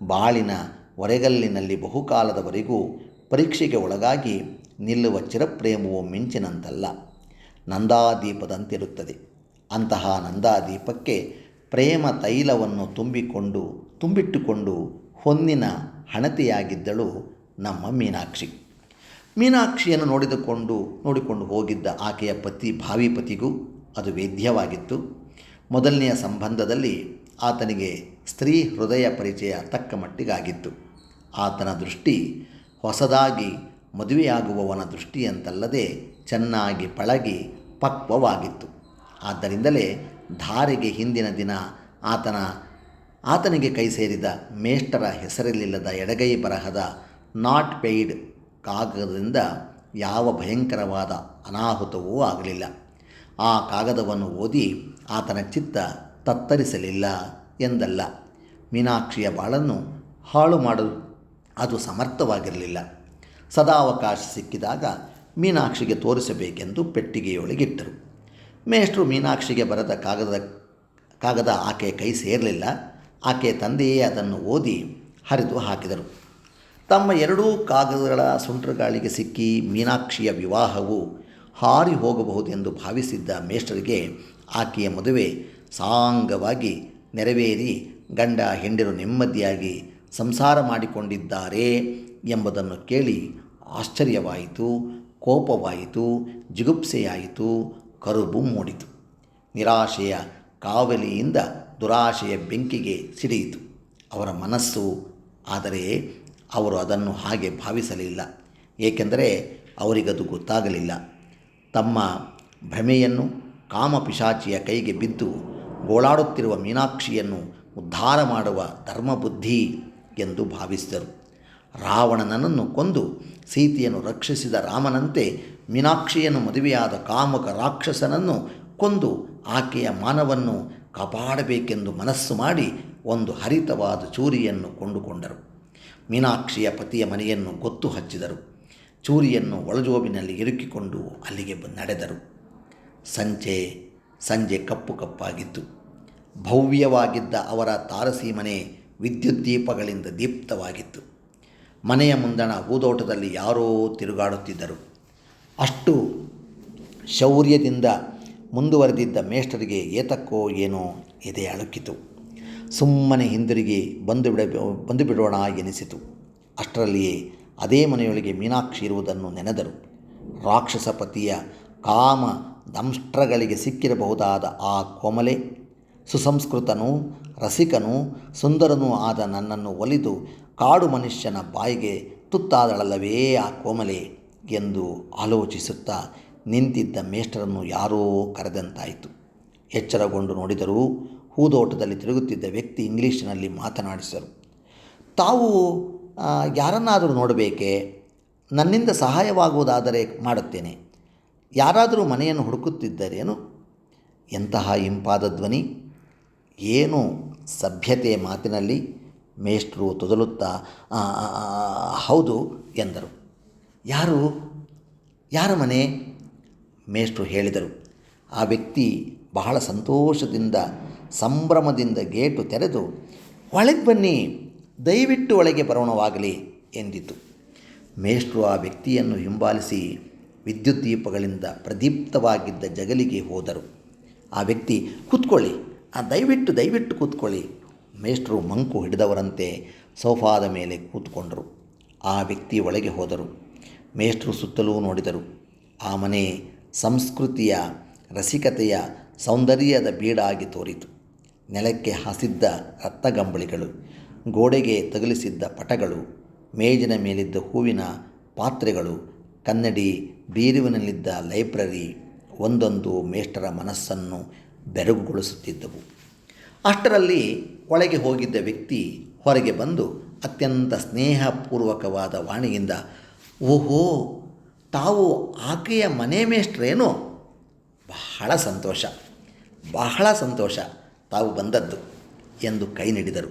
ಬಾಳಿನ ಒರೆಗಲ್ಲಿನಲ್ಲಿ ಬಹುಕಾಲದವರೆಗೂ ಪರೀಕ್ಷೆಗೆ ಒಳಗಾಗಿ ನಿಲ್ಲುವ ಚಿರಪ್ರೇಮವು ಮಿಂಚಿನಂತಲ್ಲ, ನಂದಾದೀಪದಂತಿರುತ್ತದೆ. ಅಂತಹ ನಂದಾದೀಪಕ್ಕೆ ಪ್ರೇಮ ತೈಲವನ್ನು ತುಂಬಿಟ್ಟುಕೊಂಡು ಹೊನ್ನಿನ ಹಣತೆಯಾಗಿದ್ದಳು ನಮ್ಮ ಮೀನಾಕ್ಷಿ. ಮೀನಾಕ್ಷಿಯನ್ನು ನೋಡಿಕೊಂಡು ಹೋಗಿದ್ದ ಆಕೆಯ ಭಾವಿ ಪತಿಗೂ ಅದು ವೇದ್ಯವಾಗಿತ್ತು. ಮೊದಲನೆಯ ಸಂಬಂಧದಲ್ಲಿ ಆತನಿಗೆ ಸ್ತ್ರೀ ಹೃದಯ ಪರಿಚಯ ತಕ್ಕ ಮಟ್ಟಿಗಾಗಿತ್ತು. ಆತನ ದೃಷ್ಟಿ ಹೊಸದಾಗಿ ಮದುವೆಯಾಗುವವನ ದೃಷ್ಟಿಯಂತಲ್ಲದೆ ಚೆನ್ನಾಗಿ ಪಳಗಿ ಪಕ್ವವಾಗಿತ್ತು. ಆದ್ದರಿಂದಲೇ ಧಾರೆಗೆ ಹಿಂದಿನ ದಿನ ಆತನಿಗೆ ಕೈ ಸೇರಿದ ಮೇಷ್ಟರ ಹೆಸರಲ್ಲಿಲ್ಲದ ಎಡಗೈ ಬರಹದ ನಾಟ್ ಪೇಯ್ಡ್ ಕಾಗದದಿಂದ ಯಾವ ಭಯಂಕರವಾದ ಅನಾಹುತವೂ ಆಗಲಿಲ್ಲ. ಆ ಕಾಗದವನ್ನು ಓದಿ ಆತನ ಚಿತ್ತ ತತ್ತರಿಸಲಿಲ್ಲ ಎಂದಲ್ಲ, ಮೀನಾಕ್ಷಿಯ ಬಾಳನ್ನು ಹಾಳು ಮಾಡಲು ಅದು ಸಮರ್ಥವಾಗಿರಲಿಲ್ಲ. ಸದಾವಕಾಶ ಸಿಕ್ಕಿದಾಗ ಮೀನಾಕ್ಷಿಗೆ ತೋರಿಸಬೇಕೆಂದು ಪೆಟ್ಟಿಗೆಯೊಳಗಿಟ್ಟರು. ಮೇಷ್ಟ್ರು ಮೀನಾಕ್ಷಿಗೆ ಬರೆದ ಕಾಗದ ಆಕೆಯ ಕೈ ಸೇರಲಿಲ್ಲ. ಆಕೆಯ ತಂದೆಯೇ ಅದನ್ನು ಓದಿ ಹರಿದು ಹಾಕಿದರು. ತಮ್ಮ ಎರಡೂ ಕಾಗದಗಳ ಸುಂಟರಗಾಳಿಗೆ ಸಿಕ್ಕಿ ಮೀನಾಕ್ಷಿಯ ವಿವಾಹವು ಹಾರಿ ಹೋಗಬಹುದೆಂದು ಭಾವಿಸಿದ್ದ ಮೇಷ್ಟ್ರಿಗೆ ಆಕೆಯ ಮದುವೆ ಸಾಂಗವಾಗಿ ನೆರವೇರಿ ಗಂಡ ಹೆಂಡರು ನೆಮ್ಮದಿಯಾಗಿ ಸಂಸಾರ ಮಾಡಿಕೊಂಡಿದ್ದಾರೆ ಎಂಬುದನ್ನು ಕೇಳಿ ಆಶ್ಚರ್ಯವಾಯಿತು, ಕೋಪವಾಯಿತು, ಜಿಗುಪ್ಸೆಯಾಯಿತು, ಕರುಬು ಮೂಡಿತು. ನಿರಾಶೆಯ ಕಾವಲಿಯಿಂದ ದುರಾಶೆಯ ಬೆಂಕಿಗೆ ಸಿಡಿಯಿತು ಅವರ ಮನಸ್ಸು. ಆದರೆ ಅವರು ಅದನ್ನು ಹಾಗೆ ಭಾವಿಸಲಿಲ್ಲ, ಏಕೆಂದರೆ ಅವರಿಗದು ಗೊತ್ತಾಗಲಿಲ್ಲ. ತಮ್ಮ ಭ್ರಮೆಯನ್ನು ಕಾಮಪಿಶಾಚಿಯ ಕೈಗೆ ಬಿದ್ದು ಗೋಳಾಡುತ್ತಿರುವ ಮೀನಾಕ್ಷಿಯನ್ನು ಉದ್ಧಾರ ಮಾಡುವ ಧರ್ಮಬುದ್ಧಿ ಎಂದು ಭಾವಿಸಿದರು. ರಾವಣನನ್ನು ಕೊಂದು ಸೀತೆಯನ್ನು ರಕ್ಷಿಸಿದ ರಾಮನಂತೆ ಮೀನಾಕ್ಷಿಯನ್ನು ಮದುವೆಯಾದ ಕಾಮುಕ ರಾಕ್ಷಸನನ್ನು ಕೊಂದು ಆಕೆಯ ಮಾನವನ್ನು ಕಾಪಾಡಬೇಕೆಂದು ಮನಸ್ಸು ಮಾಡಿ ಒಂದು ಹರಿತವಾದ ಚೂರಿಯನ್ನು ಕೊಂಡುಕೊಂಡರು. ಮೀನಾಕ್ಷಿಯ ಪತಿಯ ಮನೆಯನ್ನು ಗೊತ್ತು ಹಚ್ಚಿದರು. ಚೂರಿಯನ್ನು ಒಳಜೋಬಿನಲ್ಲಿ ಇರುಕಿಕೊಂಡು ಅಲ್ಲಿಗೆ ನಡೆದರು. ಸಂಜೆ ಕಪ್ಪು ಕಪ್ಪಾಗಿತ್ತು. ಭವ್ಯವಾಗಿದ್ದ ಅವರ ತಾರಸಿ ಮನೆ ವಿದ್ಯುತ್ ದೀಪಗಳಿಂದ ದೀಪ್ತವಾಗಿತ್ತು. ಮನೆಯ ಮುಂದಣ ಹೂದೋಟದಲ್ಲಿ ಯಾರೋ ತಿರುಗಾಡುತ್ತಿದ್ದರು. ಅಷ್ಟು ಶೌರ್ಯದಿಂದ ಮುಂದುವರೆದಿದ್ದ ಮೇಷ್ಟರಿಗೆ ಏತಕ್ಕೋ ಏನೋ ಎದೆ ಅಳುಕಿತು. ಸುಮ್ಮನೆ ಹಿಂದಿರುಗಿ ಬಂದು ಬಿಡೋಣ ಎನಿಸಿತು. ಅಷ್ಟರಲ್ಲಿಯೇ ಅದೇ ಮನೆಯೊಳಗೆ ಮೀನಾಕ್ಷಿ ಇರುವುದನ್ನು ನೆನೆದರು. ರಾಕ್ಷಸ ಪತಿಯ ಕಾಮ ದಂಷ್ಟ್ರಗಳಿಗೆ ಸಿಕ್ಕಿರಬಹುದಾದ ಆ ಕೋಮಲೆ, ಸುಸಂಸ್ಕೃತನೂ ರಸಿಕನೂ ಸುಂದರನೂ ಆದ ನನ್ನನ್ನು ಒಲಿದು ಕಾಡು ಮನುಷ್ಯನ ಬಾಯಿಗೆ ತುತ್ತಾದಳಲ್ಲವೇ ಆ ಕೋಮಲೆ ಎಂದು ಆಲೋಚಿಸುತ್ತಾ ನಿಂತಿದ್ದ ಮೇಷ್ಟರನ್ನು ಯಾರೋ ಕರೆದಂತಾಯಿತು. ಎಚ್ಚರಗೊಂಡು ನೋಡಿದರೂ ಹೂದೋಟದಲ್ಲಿ ತಿರುಗುತ್ತಿದ್ದ ವ್ಯಕ್ತಿ ಇಂಗ್ಲೀಷಿನಲ್ಲಿ ಮಾತನಾಡಿಸಿದರು. ತಾವು ಯಾರನ್ನಾದರೂ ನೋಡಬೇಕೇ? ನನ್ನಿಂದ ಸಹಾಯವಾಗುವುದಾದರೆ ಮಾಡುತ್ತೇನೆ. ಯಾರಾದರೂ ಮನೆಯನ್ನು ಹುಡುಕುತ್ತಿದ್ದರೇನು? ಎಂತಹ ಇಂಪಾದ ಧ್ವನಿ! ಏನು ಸಭ್ಯತೆಯ ಮಾತಿನಲ್ಲಿ! ಮೇಷ್ಟ್ರು ತೊದಲುತ್ತಾ ಹೌದು ಎಂದರು. ಯಾರ ಮನೆ? ಮೇಷ್ಟ್ರು ಹೇಳಿದರು. ಆ ವ್ಯಕ್ತಿ ಬಹಳ ಸಂಭ್ರಮದಿಂದ ಗೇಟು ತೆರೆದು ಒಳಗೆ ಬನ್ನಿ, ದಯವಿಟ್ಟು ಒಳಗೆ ಬರೋಣವಾಗಲಿ ಎಂದಿತು. ಮೇಷ್ಟ್ರು ಆ ವ್ಯಕ್ತಿಯನ್ನು ಹಿಂಬಾಲಿಸಿ ವಿದ್ಯುತ್ ದೀಪಗಳಿಂದ ಪ್ರದೀಪ್ತವಾಗಿದ್ದ ಜಗಲಿಗೆ ಹೋದರು. ಆ ವ್ಯಕ್ತಿ ಕೂತ್ಕೊಳ್ಳಿ, ದಯವಿಟ್ಟು ಕೂತ್ಕೊಳ್ಳಿ. ಮೇಷ್ಟ್ರು ಮಂಕು ಹಿಡಿದವರಂತೆ ಸೋಫಾದ ಮೇಲೆ ಕೂತ್ಕೊಂಡರು. ಆ ವ್ಯಕ್ತಿ ಒಳಗೆ ಹೋದರು. ಮೇಷ್ಟ್ರು ಸುತ್ತಲೂ ನೋಡಿದರು. ಆ ಮನೆ ಸಂಸ್ಕೃತಿಯ ರಸಿಕತೆಯ ಸೌಂದರ್ಯದ ಬೀಡಾಗಿ ತೋರಿತು. ನೆಲಕ್ಕೆ ಹಾಸಿದ್ದ ರತ್ನಗಂಬಳಿಗಳು, ಗೋಡೆಗೆ ತಗುಲಿಸಿದ್ದ ಪಟಗಳು, ಮೇಜಿನ ಮೇಲಿದ್ದ ಹೂವಿನ ಪಾತ್ರೆಗಳು, ಕನ್ನಡಿ ಬೀರುವಿನಲ್ಲಿದ್ದ ಲೈಬ್ರರಿ ಒಂದೊಂದು ಮೇಷ್ಟರ ಮನಸ್ಸನ್ನು ಬೆರಗುಗೊಳಿಸುತ್ತಿದ್ದವು. ಅಷ್ಟರಲ್ಲಿ ಒಳಗೆ ಹೋಗಿದ್ದ ವ್ಯಕ್ತಿ ಹೊರಗೆ ಬಂದು ಅತ್ಯಂತ ಸ್ನೇಹಪೂರ್ವಕವಾದ ವಾಣಿಯಿಂದ, ಓಹೋ, ತಾವು ಆಕೆಯ ಮನೆ ಮೇಷ್ಟ್ರೇನೋ? ಬಹಳ ಸಂತೋಷ ತಾವು ಬಂದದ್ದು ಎಂದು ಕೈ ನೀಡಿದರು.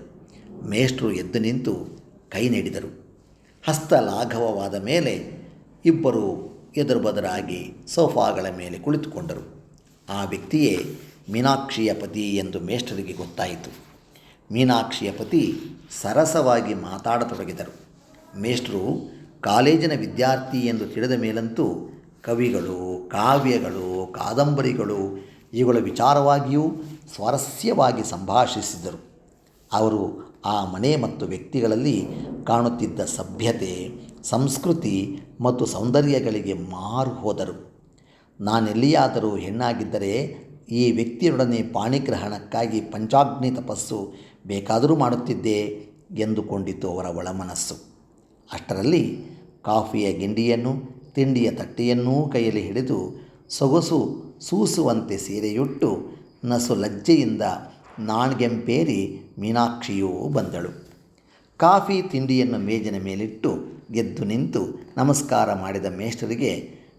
ಮೇಷ್ಟ್ರು ಎದ್ದು ನಿಂತು ಕೈ ನೀಡಿದರು. ಹಸ್ತ ಲಾಘವವಾದ ಮೇಲೆ ಇಬ್ಬರು ಎದುರುಬದರಾಗಿ ಸೋಫಾಗಳ ಮೇಲೆ ಕುಳಿತುಕೊಂಡರು. ಆ ವ್ಯಕ್ತಿಯೇ ಮೀನಾಕ್ಷಿಯ ಪತಿ ಎಂದು ಮೇಷ್ಟ್ರಿಗೆ ಗೊತ್ತಾಯಿತು. ಮೀನಾಕ್ಷಿಯ ಪತಿ ಸರಸವಾಗಿ ಮಾತಾಡತೊಡಗಿದರು. ಮೇಷ್ಟ್ರು ಕಾಲೇಜಿನ ವಿದ್ಯಾರ್ಥಿ ಎಂದು ತಿಳಿದ ಮೇಲಂತೂ ಕವಿಗಳು, ಕಾವ್ಯಗಳು, ಕಾದಂಬರಿಗಳು ಇವುಗಳ ವಿಚಾರವಾಗಿಯೂ ಸ್ವಾರಸ್ಯವಾಗಿ ಸಂಭಾಷಿಸಿದರು. ಅವರು ಆ ಮನೆ ಮತ್ತು ವ್ಯಕ್ತಿಗಳಲ್ಲಿ ಕಾಣುತ್ತಿದ್ದ ಸಭ್ಯತೆ, ಸಂಸ್ಕೃತಿ ಮತ್ತು ಸೌಂದರ್ಯಗಳಿಗೆ ಮಾರು ಹೋದರು. ನಾನೆಲ್ಲಿಯಾದರೂ ಹೆಣ್ಣಾಗಿದ್ದರೆ ಈ ವ್ಯಕ್ತಿಯೊಡನೆ ಪಾಣಿಗ್ರಹಣಕ್ಕಾಗಿ ಪಂಚಾಗ್ನಿ ತಪಸ್ಸು ಬೇಕಾದರೂ ಮಾಡುತ್ತಿದ್ದೆ ಎಂದುಕೊಂಡಿತು ಅವರ ಒಳಮನಸ್ಸು. ಅಷ್ಟರಲ್ಲಿ ಕಾಫಿಯ ಗಿಂಡಿಯನ್ನು, ತಿಂಡಿಯ ತಟ್ಟೆಯನ್ನೂ ಕೈಯಲ್ಲಿ ಹಿಡಿದು ಸೊಗಸು ಸೂಸುವಂತೆ ಸೀರೆಯುಟ್ಟು ನಸು ಲಜ್ಜೆಯಿಂದ ನಾಣ್ಗೆಂಪೇರಿ ಮೀನಾಕ್ಷಿಯೂ ಬಂದಳು. ಕಾಫಿ ತಿಂಡಿಯನ್ನು ಮೇಜಿನ ಮೇಲಿಟ್ಟು ಎದ್ದು ನಿಂತು ನಮಸ್ಕಾರ ಮಾಡಿದ ಮೇಷ್ಟರಿಗೆ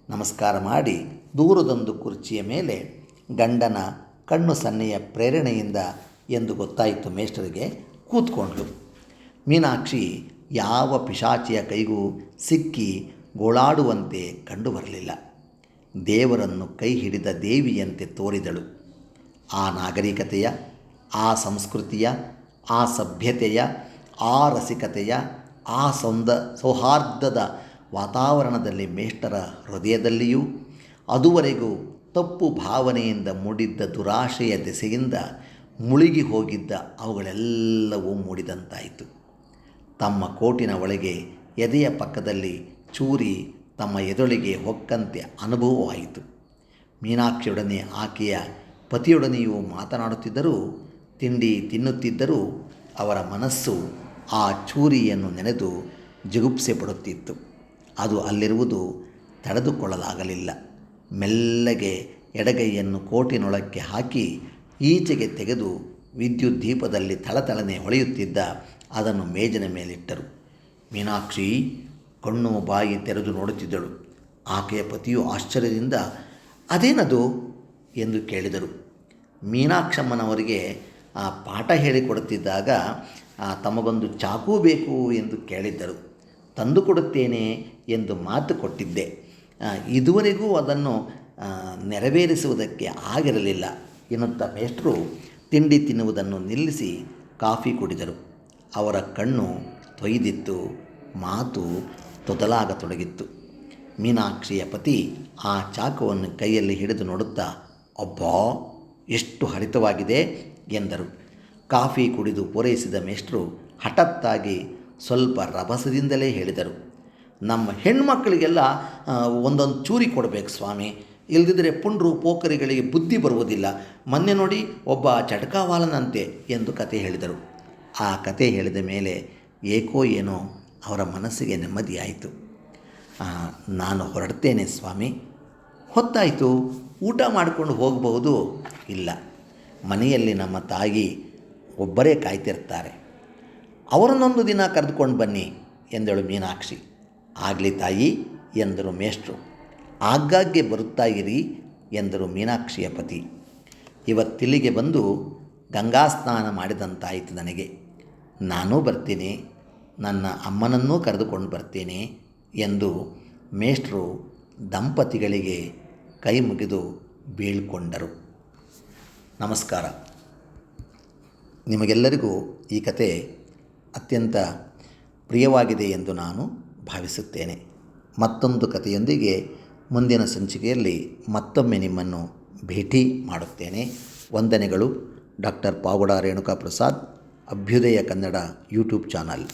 ನಮಸ್ಕಾರ ಮಾಡಿ ದೂರದೊಂದು ಕುರ್ಚಿಯ ಮೇಲೆ ಗಂಡನ ಕಣ್ಣು ಸನ್ನೆಯ ಪ್ರೇರಣೆಯಿಂದ ಎಂದು ಗೊತ್ತಾಯಿತು ಮೇಷ್ಟರಿಗೆ ಕೂತ್ಕೊಂಡ್ಳು. ಮೀನಾಕ್ಷಿ ಯಾವ ಪಿಶಾಚಿಯ ಕೈಗೂ ಸಿಕ್ಕಿ ಗೋಳಾಡುವಂತೆ ಕಂಡು ಬರಲಿಲ್ಲ. ದೇವರನ್ನು ಕೈ ಹಿಡಿದ ದೇವಿಯಂತೆ ತೋರಿದಳು. ಆ ನಾಗರಿಕತೆಯ, ಆ ಸಂಸ್ಕೃತಿಯ, ಆ ಸಭ್ಯತೆಯ, ಆ ರಸಿಕತೆಯ, ಆ ಸೌಹಾರ್ದದ ವಾತಾವರಣದಲ್ಲಿ ಮೇಷ್ಟರ ಹೃದಯದಲ್ಲಿಯೂ ಅದುವರೆಗೂ ತಪ್ಪು ಭಾವನೆಯಿಂದ ಮೂಡಿದ್ದ ದುರಾಶೆಯ ದೆಸೆಯಿಂದ ಮುಳುಗಿ ಹೋಗಿದ್ದ ಅವುಗಳೆಲ್ಲವೂ ಮೂಡಿದಂತಾಯಿತು. ತಮ್ಮ ಕೋಟಿನ ಒಳಗೆ ಎದೆಯ ಪಕ್ಕದಲ್ಲಿ ಚೂರಿ ತಮ್ಮ ಎದೊಳಿಗೆ ಹೊಕ್ಕಂತೆ ಅನುಭವವಾಯಿತು. ಮೀನಾಕ್ಷಿಯೊಡನೆ ಆಕೆಯ ಪತಿಯೊಡನೆಯೂ ಮಾತನಾಡುತ್ತಿದ್ದರೂ, ತಿಂಡಿ ತಿನ್ನುತ್ತಿದ್ದರೂ ಅವರ ಮನಸ್ಸು ಆ ಚೂರಿಯನ್ನು ನೆನೆದು ಜಿಗುಪ್ಸೆ ಪಡುತ್ತಿತ್ತು. ಅದು ಅಲ್ಲಿರುವುದು ತಡೆದುಕೊಳ್ಳಲಾಗಲಿಲ್ಲ. ಮೆಲ್ಲಗೆ ಎಡಗೈಯನ್ನು ಕೋಟಿನೊಳಕ್ಕೆ ಹಾಕಿ ಈಚೆಗೆ ತೆಗೆದು ವಿದ್ಯುತ್ ದೀಪದಲ್ಲಿ ಥಳಥಳನೆ ಹೊಳೆಯುತ್ತಿದ್ದ ಅದನ್ನು ಮೇಜಿನ ಮೇಲಿಟ್ಟರು. ಮೀನಾಕ್ಷಿ ಕಣ್ಣು ಬಾಯಿ ತೆರೆದು ನೋಡುತ್ತಿದ್ದಳು. ಆಕೆಯ ಪತಿಯು ಆಶ್ಚರ್ಯದಿಂದ ಅದೇನದು ಎಂದು ಕೇಳಿದರು. ಮೀನಾಕ್ಷಮ್ಮನವರಿಗೆ ಪಾಠ ಹೇಳಿಕೊಡುತ್ತಿದ್ದಾಗ ತಮಗೊಂದು ಚಾಕು ಬೇಕು ಎಂದು ಕೇಳಿದ್ದರು. ತಂದುಕೊಡುತ್ತೇನೆ ಎಂದು ಮಾತು ಕೊಟ್ಟಿದ್ದೆ. ಇದುವರೆಗೂ ಅದನ್ನು ನೆರವೇರಿಸುವುದಕ್ಕೆ ಆಗಿರಲಿಲ್ಲ ಎನ್ನುತ್ತಾ ಮೇಷ್ಟ್ರು ತಿಂಡಿ ತಿನ್ನುವುದನ್ನು ನಿಲ್ಲಿಸಿ ಕಾಫಿ ಕುಡಿದರು. ಅವರ ಕಣ್ಣು ತೊಯ್ದಿತ್ತು, ಮಾತು ತೊದಲಾಗತೊಡಗಿತ್ತು. ಮೀನಾಕ್ಷಿಯ ಪತಿ ಆ ಚಾಕುವನ್ನು ಕೈಯಲ್ಲಿ ಹಿಡಿದು ನೋಡುತ್ತಾ, ಅಬ್ಬಾ, ಎಷ್ಟು ಹರಿತವಾಗಿದೆ ಎಂದರು. ಕಾಫಿ ಕುಡಿದು ಪೂರೈಸಿದ ಮೇಷ್ಟ್ರು ಹಠಾತ್ತಾಗಿ ಸ್ವಲ್ಪ ರಭಸದಿಂದಲೇ ಹೇಳಿದರು, ನಮ್ಮ ಹೆಣ್ಮಕ್ಕಳಿಗೆಲ್ಲ ಒಂದೊಂದು ಚೂರಿ ಕೊಡಬೇಕು ಸ್ವಾಮಿ, ಇಲ್ಲದಿದ್ದರೆ ಪುಂಡ್ರು ಪೋಖರಿಗಳಿಗೆ ಬುದ್ಧಿ ಬರುವುದಿಲ್ಲ. ಮೊನ್ನೆ ನೋಡಿ ಒಬ್ಬ ಚಟಕಾವಾಲನಂತೆ ಎಂದು ಕತೆ ಹೇಳಿದರು. ಆ ಕತೆ ಹೇಳಿದ ಮೇಲೆ ಏಕೋ ಏನೋ ಅವರ ಮನಸ್ಸಿಗೆ ನೆಮ್ಮದಿಯಾಯಿತು. ನಾನು ಹೊರಡ್ತೇನೆ ಸ್ವಾಮಿ. ಹೊತ್ತಾಯಿತು, ಊಟ ಮಾಡಿಕೊಂಡು ಹೋಗಬಹುದು. ಇಲ್ಲ, ಮನೆಯಲ್ಲಿ ನಮ್ಮ ತಾಯಿ ಒಬ್ಬರೇ ಕಾಯ್ತಿರ್ತಾರೆ, ಅವರನ್ನೊಂದು ದಿನ ಕರೆದುಕೊಂಡು ಬನ್ನಿ ಎಂದಳು ಮೀನಾಕ್ಷಿ. ಆಗಲಿ ತಾಯಿ ಎಂದರು ಮೇಷ್ಟ್ರು. ಆಗಾಗ್ಗೆ ಬರುತ್ತಾ ಇರಿ ಎಂದರು ಮೀನಾಕ್ಷಿಯ ಪತಿ. ಇವತ್ತಿಲ್ಲಿಗೆ ಬಂದು ಗಂಗಾ ಸ್ನಾನ ಮಾಡಿದಂತಾಯಿತು ನನಗೆ. ನಾನೂ ಬರ್ತೀನಿ, ನನ್ನ ಅಮ್ಮನನ್ನೂ ಕರೆದುಕೊಂಡು ಬರ್ತೇನೆ ಎಂದು ಮೇಷ್ಟ್ರು ದಂಪತಿಗಳಿಗೆ ಕೈ ಮುಗಿದು ಬೀಳ್ಕೊಂಡರು. ನಮಸ್ಕಾರ. ನಿಮಗೆಲ್ಲರಿಗೂ ಈ ಕತೆ ಅತ್ಯಂತ ಪ್ರಿಯವಾಗಿದೆ ಎಂದು ನಾನು ಭಾವಿಸುತ್ತೇನೆ. ಮತ್ತೊಂದು ಕಥೆಯೊಂದಿಗೆ ಮುಂದಿನ ಸಂಚಿಕೆಯಲ್ಲಿ ಮತ್ತೊಮ್ಮೆ ನಿಮ್ಮನ್ನು ಭೇಟಿ ಮಾಡುತ್ತೇನೆ. ವಂದನೆಗಳು. Doctor Pavagada Renuka Prasad, Abhyudaya Kannada YouTube channel.